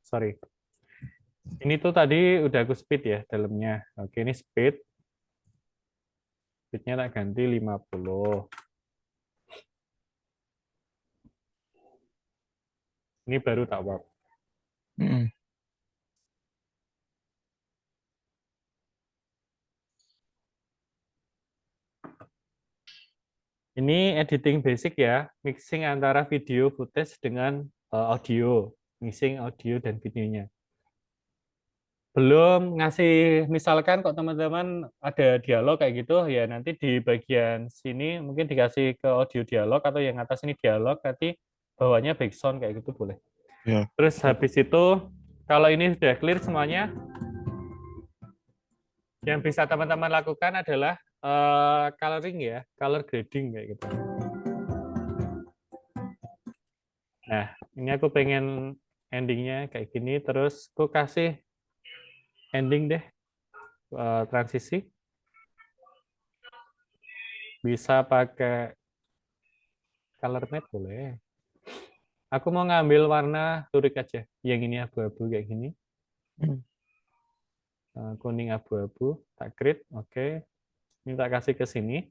Sorry. Ini tuh tadi udah aku speed ya dalamnya. Oke, ini speed. Speednya tak ganti 50. Ini baru tak warp. Ini editing basic ya, mixing antara video footage dengan audio, mixing audio dan videonya. Belum ngasih, misalkan kok teman-teman ada dialog kayak gitu, ya nanti di bagian sini mungkin dikasih ke audio dialog atau yang atas ini dialog, nanti bawahnya background kayak gitu boleh. Ya. Terus habis itu kalau ini sudah clear semuanya, yang bisa teman-teman lakukan adalah coloring ya, color grading kayak gitu. Nah, ini aku pengen endingnya kayak gini, terus aku kasih ending deh, transisi. Bisa pakai color matte boleh. Aku mau ngambil warna lurik aja, yang ini abu-abu kayak gini. Kuning abu-abu, tak create, oke. Ini tak kasih ke sini.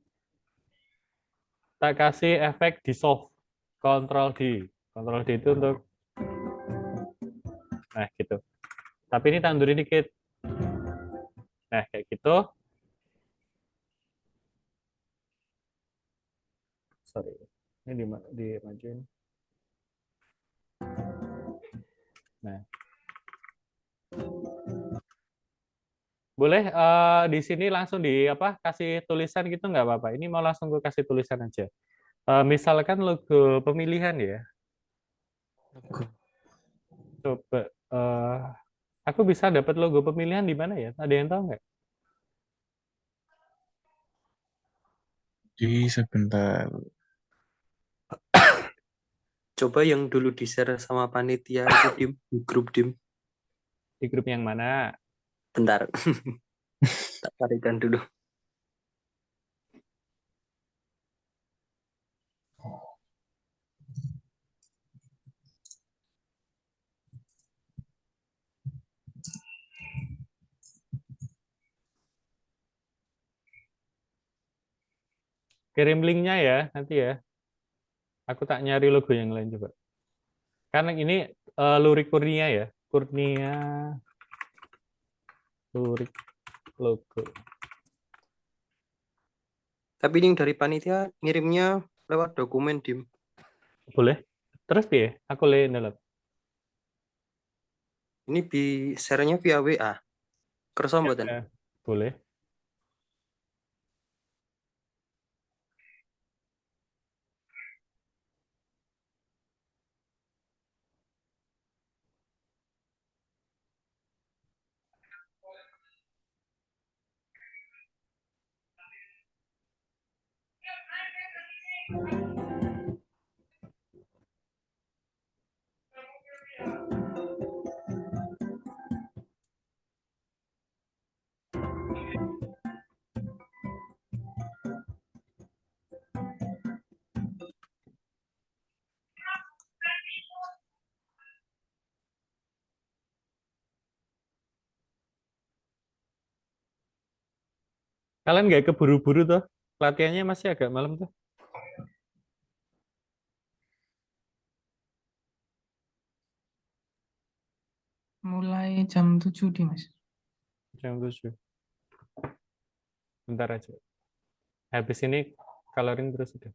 Tak kasih efek dissolve, Ctrl D. Ctrl D itu untuk, nah gitu. Tapi ini tandurin dikit. Nah kayak gitu. Sorry, ini dimajuin. Nah, boleh di sini langsung di apa kasih tulisan gitu nggak apa-apa. Ini mau langsung gue kasih tulisan aja. Misalkan logo pemilihan ya. Coba, aku bisa dapat logo pemilihan di mana ya? Ada yang tahu nggak? Sebentar. Coba yang dulu di-share sama panitia itu Dim, di grup Dim. Di grup yang mana? Bentar. Tak carikan dulu. Kirim linknya ya nanti ya. Aku tak nyari logo yang lain coba. Karena ini Lurik Kurnia ya. Kurnia Lurik logo. Tapi ini dari panitia ngirimnya lewat dokumen Dim. Boleh? Terus ya, aku lihat dalam. Ini share-nya via WA. Kerasa mboten? Boleh. Kalian nggak keburu-buru tuh? Latihannya masih agak malam tuh. Mulai jam 7 di Mas. Jam 7. Bentar aja. Habis ini coloring terus udah.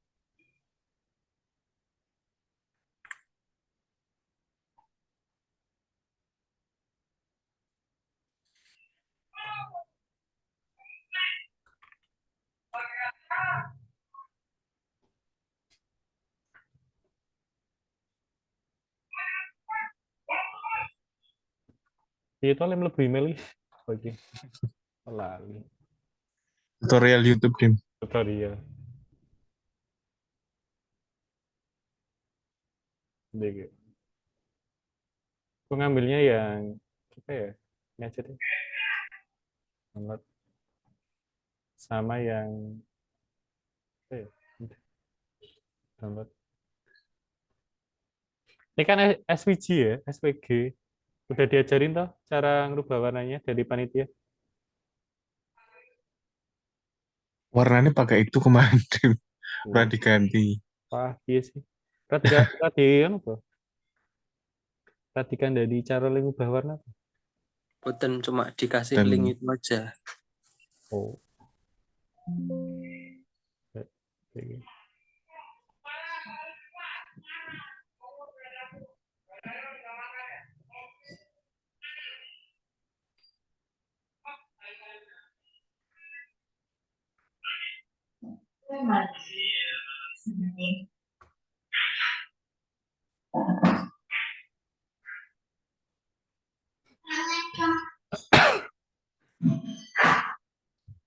Itu yang lebih milih. Oke. Lali. Tutorial YouTube, Dim. Tutorial. Dikit. Aku ngambilnya yang apa ya? Ini aja deh. Download. Sama yang apa ya? Download. Ini kan SVG ya, SVG. Udah diajarin toh cara ngerubah warnanya dari panitia? Warnanya pakai itu kemarin, Dim. Udah diganti. Wah, iya sih. Perhatikan apa? Perhatikan dari cara ngubah warna. Boten cuma dikasih link itu aja. Oh. Oke.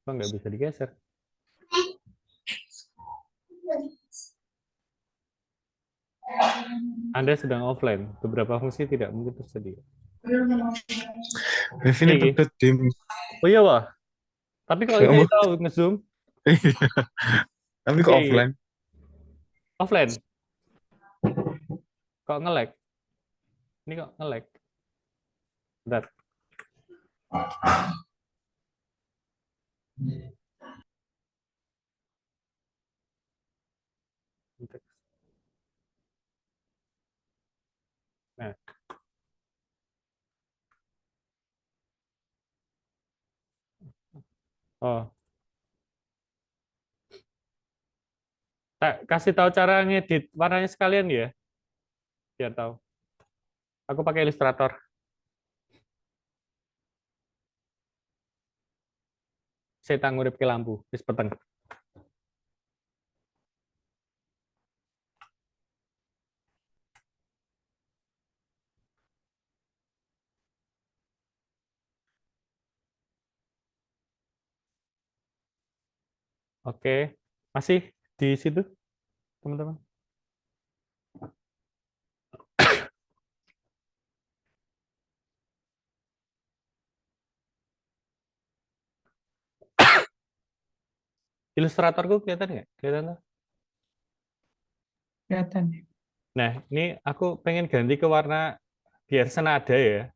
Kok nggak bisa digeser? Anda sedang offline. Beberapa fungsi tidak mungkin tersedia. Wifi-nya Iki. pedot, Dim. Oh iya, Wah. Tapi kok Nggak ini mau. tahu nge-zoom? Tapi kok Oke. offline? Offline. Kok nge-lag? Ini kok nge-lag? Bentar. Nah. Oh. Tak kasih tahu cara ngedit warnanya sekalian ya. Biar tahu. Aku pakai Illustrator. Saya tak ngurip ke lampu, wis peteng. Oke, masih di situ, teman-teman? Ilustratorku kelihatan nggak? Kelihatan nggak? Kelihatan. Nah, ini aku pengen ganti ke warna biar senada ya.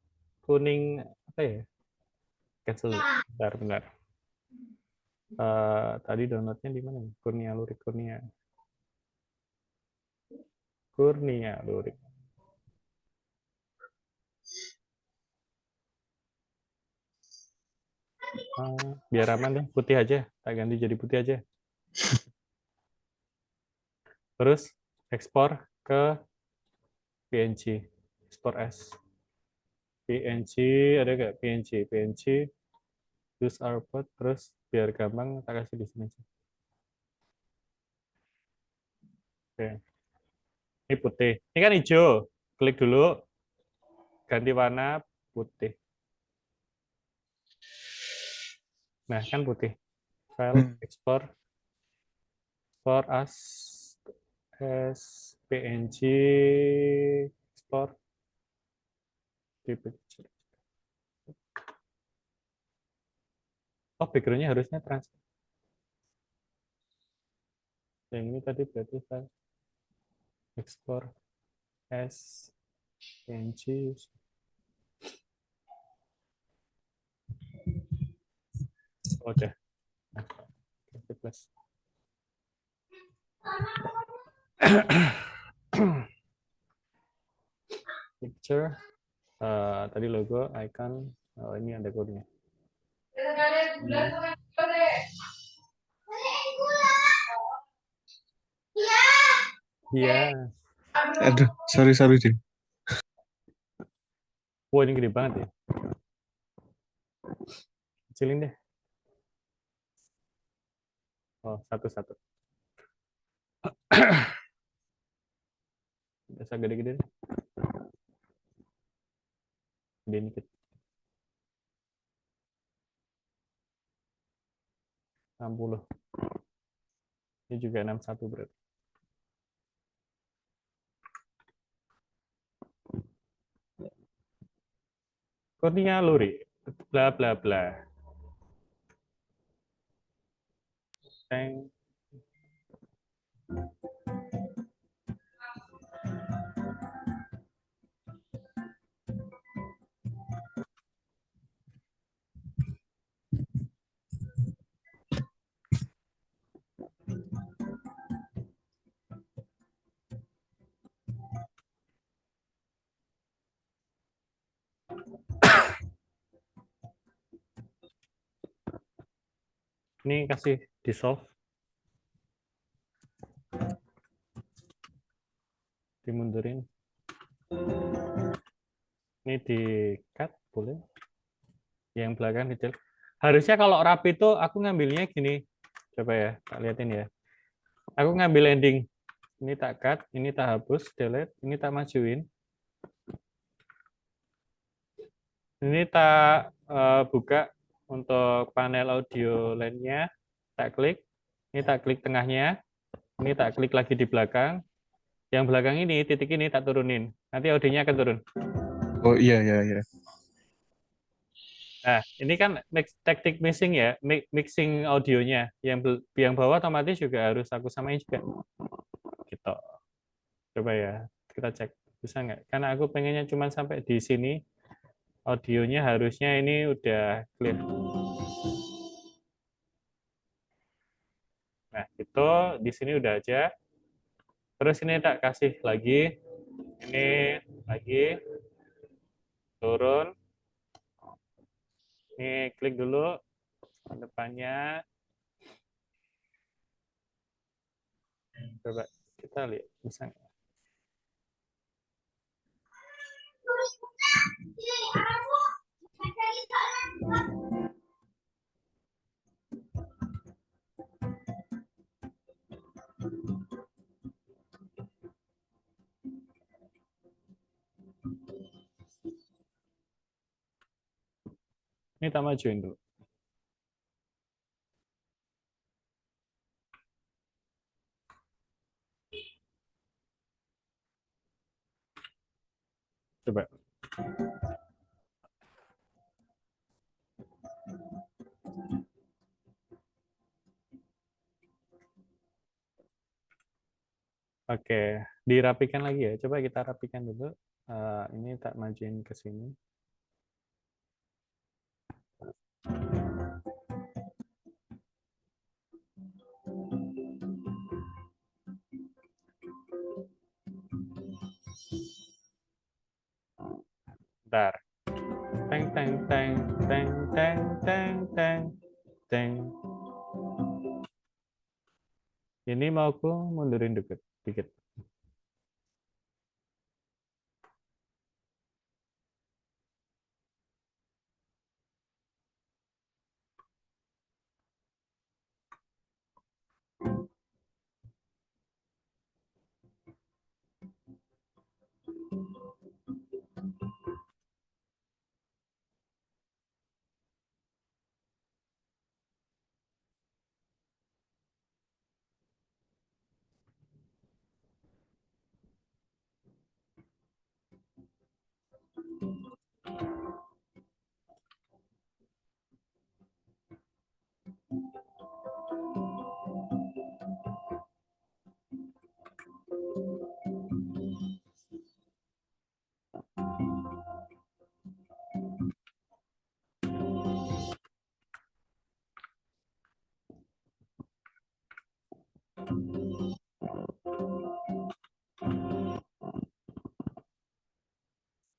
Kuning apa ya? Cancel. Bentar, bentar. Tadi downloadnya di mana? Kurnia Lurik, Kurnia. Kurnia Lurik. Biar aman deh, putih aja. Tak ganti jadi putih aja. Terus ekspor ke PNG. Ekspor S. PNG, ada nggak PNG? PNG, use output, terus biar gampang tak kasih di sini aja. Oke. Ini putih. Ini kan hijau. Klik dulu, ganti warna putih. Nah, kan putih. File, ekspor, ekspor as PNG, ekspor di picture. Oh, background-nya harusnya transparan. Yang ini tadi berarti file ekspor as PNG. Oh, udah. Plus. Picture, tadi logo, icon, ini ada kodenya. Iya. Aduh, sorry Dim. Wah, ini gede banget ya. Kecilin deh. Oh, satu-satu. Bisa gede-gede deh. Gede dikit. 60. Ini juga 61 berarti. Kurnia Luri, bla bla bla. Teng. Ini kasih dissolve. Dimundurin. Ini di cut boleh. Yang belakang detail. Harusnya kalau rapi itu aku ngambilnya gini. Coba ya, tak liatin ya. Aku ngambil ending. Ini tak cut, ini tak hapus, delete, ini tak majuin. Ini tak buka untuk panel audio lainnya, tak klik. Ini tak klik tengahnya. Ini tak klik lagi di belakang. Yang belakang ini, titik ini tak turunin. Nanti audionya akan turun. Oh iya iya iya. Nah, ini kan teknik mixing ya, mixing audionya. Yang bawah otomatis juga harus aku samain juga. Gitu. Coba ya, kita cek. Bisa nggak? Karena aku pengennya cuma sampai di sini. Audionya harusnya ini udah clear. Nah, itu di sini udah aja. Terus ini tak kasih lagi. Ini lagi. Turun. Ini klik dulu. Depannya. Coba kita lihat. Bisa nggak? Ini tak majuin dulu. Coba. Oke, dirapikan lagi ya. Coba kita rapikan dulu. Ini tak majuin ke sini. Bentar. Teng teng teng teng teng teng teng teng. Ini mau aku mundurin dikit.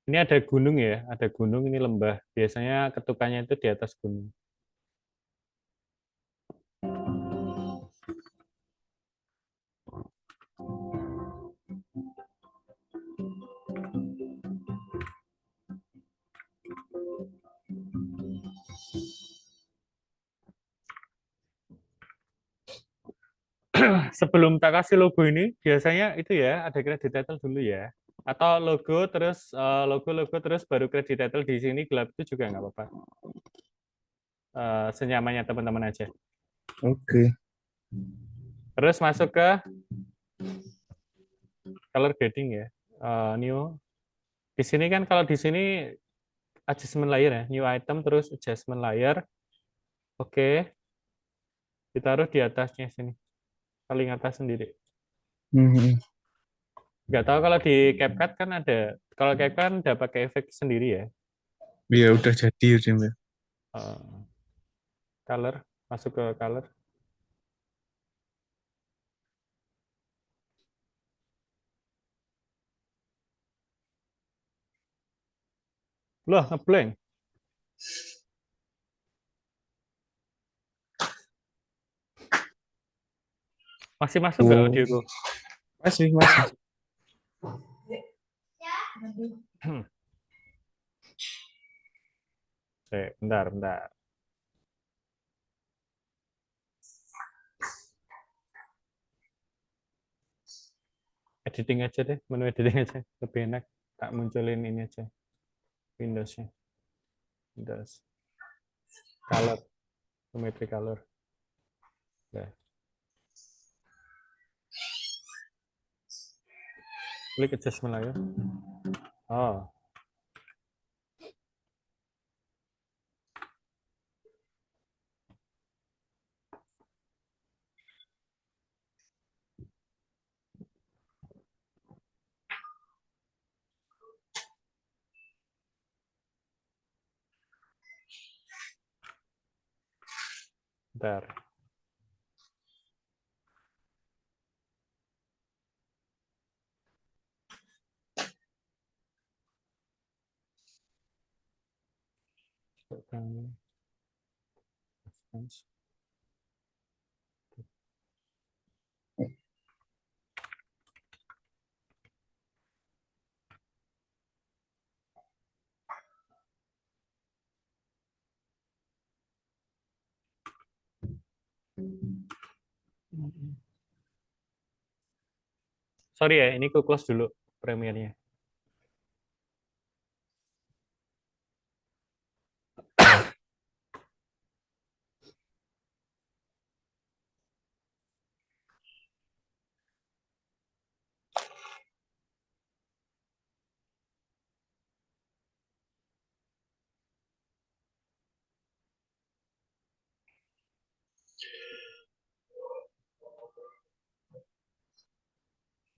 Ini ada gunung ya, ada gunung, ini lembah. Biasanya ketukannya itu di atas gunung. Sebelum tak kasih logo ini, biasanya itu ya, ada credit title dulu ya. Atau logo, terus logo-logo, terus baru credit title di sini gelap itu juga nggak apa-apa. Senyamannya teman-teman aja. Oke. Terus masuk ke color grading ya. New. Di sini kan kalau di sini adjustment layer ya, new item terus adjustment layer. Oke. Ditaruh di atasnya sini. Paling atas sendiri. Nggak tahu kalau di CapCut kan ada. Kalau CapCut kan udah pakai efek sendiri ya. Iya udah jadi ya, Mbak. Color, masuk ke color. Loh, ngeblank. Masih masuk nggak audioku? Masih. Bentar. Editing aja deh, menu editing aja. Lebih enak. Tak munculin ini aja. Windows-nya. Windows. color, geometry color. Ya. Klik adjustment lah ya. Oh. Bentar. Sorry ya, ini ku close dulu Premiere-nya.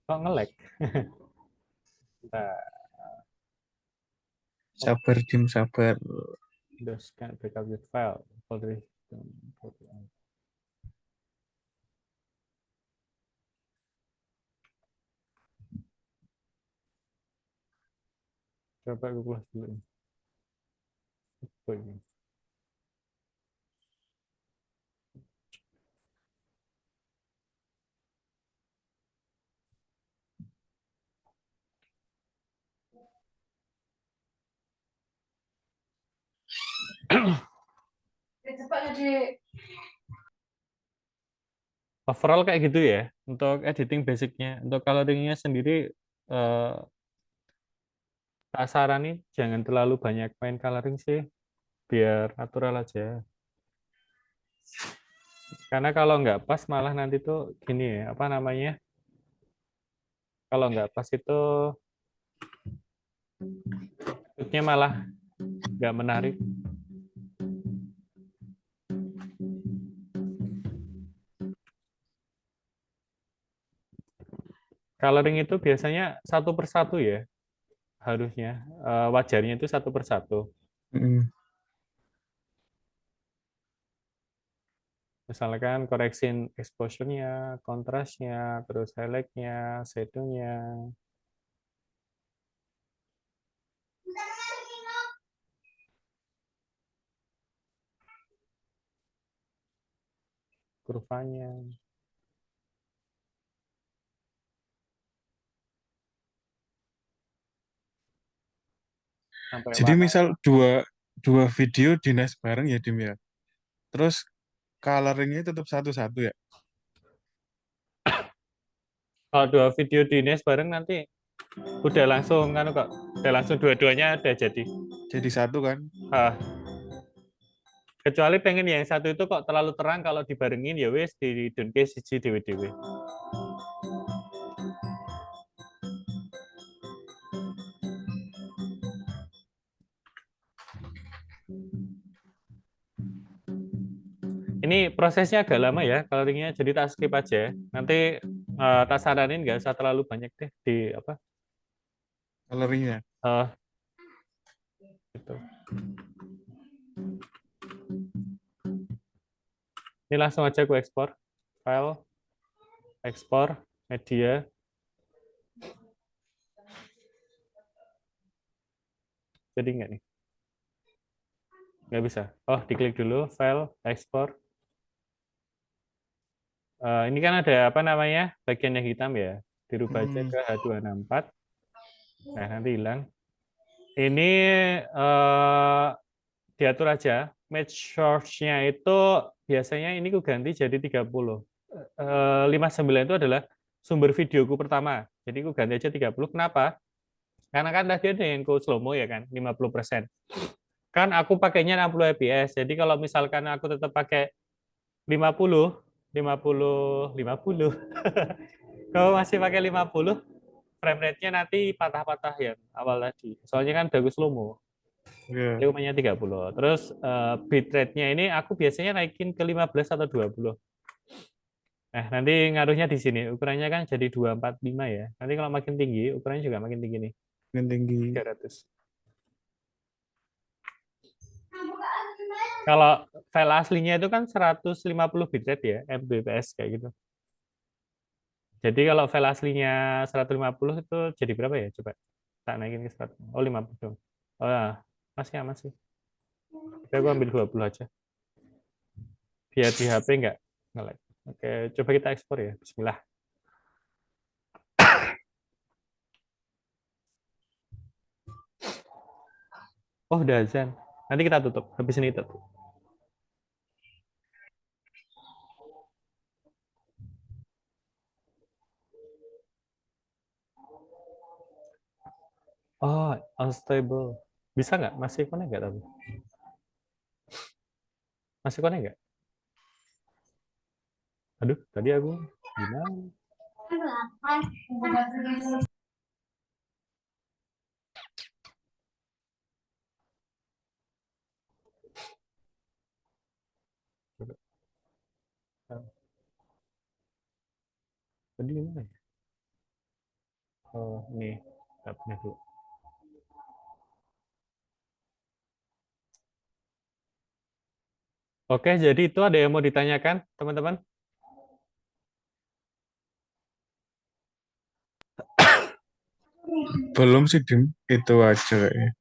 Kok nge-lag? Bentar. Sabar, Dim, sabar. Those can backup your file. Folder. Coba gue close dulu. Ini. Overall kayak gitu ya untuk editing basicnya. Untuk coloringnya sendiri tak saranin jangan terlalu banyak main coloring sih, biar natural aja. Karena kalau nggak pas malah nanti tuh gini ya, apa namanya? Kalau nggak pas itu bentuknya malah nggak menarik. Coloring itu biasanya satu persatu ya, harusnya wajarnya itu satu persatu. Misalkan koreksin exposure-nya, kontrasnya, terus highlight-nya, shadow-nya. Kurvanya. Jadi misal dua video dinas bareng ya, Dim ya. Terus coloringnya tetap satu-satu ya. Kalau dua video dinas bareng nanti udah langsung kan kok, udah langsung dua-duanya udah jadi. Jadi satu kan? Kecuali pengen yang satu itu kok terlalu terang, kalau dibarengin ya wes di downgrade siji dewe-dewe. Ini prosesnya agak lama ya coloringnya, jadi tak skip aja. Nanti tak saranin nggak usah terlalu banyak deh di apa coloringnya. Gitu. Ini langsung aja aku ekspor file, ekspor media. Jadi nggak nih? Nggak bisa. Oh, diklik dulu file, ekspor. Ini kan ada apa namanya bagian yang hitam ya, dirubah aja ke H264. Nah, nanti hilang. Ini diatur aja. Match source-nya itu biasanya ini ku ganti jadi 30. 59 itu adalah sumber videoku pertama. Jadi ku ganti aja 30. Kenapa? Karena kan tadi ada yang ku slow-mo ya kan, 50%. Kan aku pakainya 60 fps. Jadi kalau misalkan aku tetap pakai 50, 50, 50. Kalau masih pakai 50, frame rate-nya nanti patah-patah ya awal tadi. Soalnya kan bagus slow-mo. Iya. Jadi mainnya 30. Terus bitrate-nya ini aku biasanya naikin ke 15 atau 20. Nah, nanti ngaruhnya di sini. Ukurannya kan jadi 245 ya. Nanti kalau makin tinggi, ukurannya juga makin tinggi nih. Yang tinggi. 300. Kalau file aslinya itu kan 150 bitrate ya, Mbps kayak gitu. Jadi kalau file aslinya 150 itu jadi berapa ya? Coba tak naikin ke 100. Oh, 50 dong. Oh ya, masih aman sih. Tapi aku ambil 20 aja. Biar di HP nggak nge-lag. Oke, coba kita ekspor ya. Bismillah. Oh, udah azan. Nanti kita tutup. Habis ini tutup. Oh, unstable. Bisa nggak? Masih connect nggak tapi? Masih connect nggak? Aduh, tadi aku gimana? Tadi gimana ya? Oh, ini. Tabnya dulu. Oke, jadi itu ada yang mau ditanyakan, teman-teman? Belum sih, Dim. Itu aja kayaknya.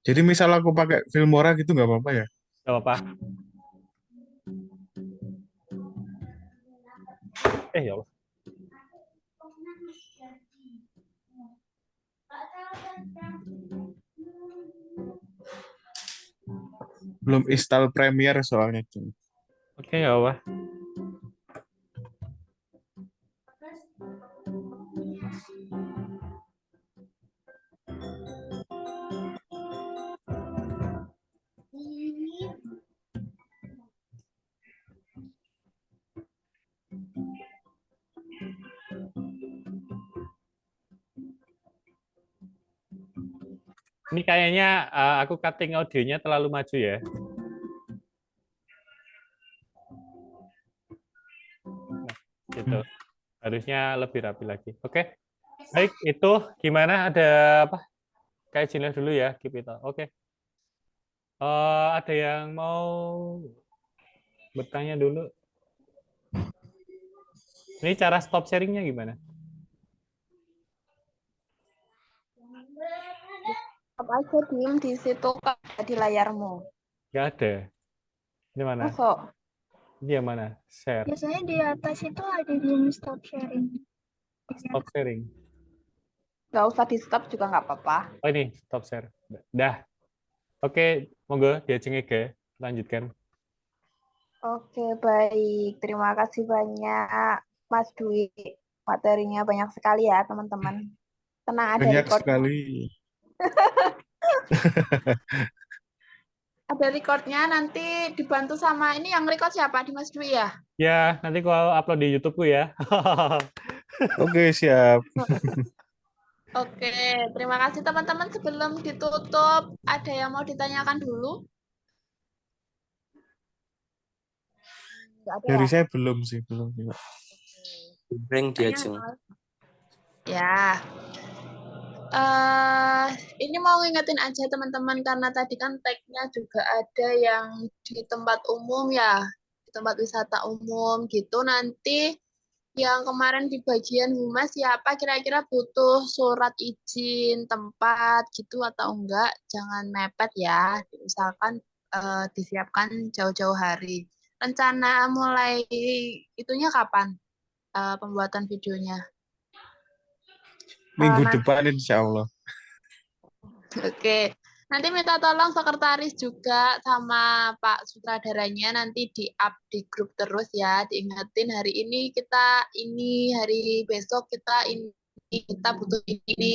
Jadi misal aku pakai Filmora gitu nggak apa-apa ya? Gak apa-apa. Ya Allah. Belum install Premiere soalnya, Dim. Oke, gak apa-apa. Ini kayaknya aku cutting audionya terlalu maju ya. Nah, gitu. Harusnya lebih rapi lagi. Oke. Baik, itu gimana? Ada apa? Kayak jelas dulu ya, keep it. Oke. Ada yang mau bertanya dulu? Ini cara stop sharingnya gimana? Apa aja diem di situ Kak, di layarmu. Nggak ada. Di mana? Masuk. Di mana? Share. Biasanya di atas itu ada di stop sharing. Stop sharing. Nggak usah di stop juga nggak apa-apa. Oh ini, stop share. Dah. Oke, monggo diajeng Ega. Lanjutkan. Oke, baik. Terima kasih banyak, Mas Dwi. Materinya banyak sekali ya, teman-teman. Tenang, ada Banyak record. sekali. Ada recordnya, nanti dibantu sama ini yang record siapa? Di Mas Dwi ya? Ya, nanti aku upload di YouTube-ku ya. Oke, siap. Oke, terima kasih teman-teman. Sebelum ditutup, ada yang mau ditanyakan dulu? Nggak ada Dari ya? saya belum sih, belum. Rank diajeng. Ya. Ini mau ngingetin aja teman-teman karena tadi kan tag-nya juga ada yang di tempat umum ya, di tempat wisata umum gitu. Nanti yang kemarin di bagian humas siapa kira-kira butuh surat izin tempat gitu atau enggak, jangan mepet ya. Misalkan disiapkan jauh-jauh hari. Rencana mulai itunya kapan pembuatan videonya? Minggu depan insya Allah. Oke, nanti minta tolong sekretaris juga sama Pak sutradaranya nanti di-up di grup terus ya, diingetin hari ini kita ini, hari besok kita ini, kita butuh ini.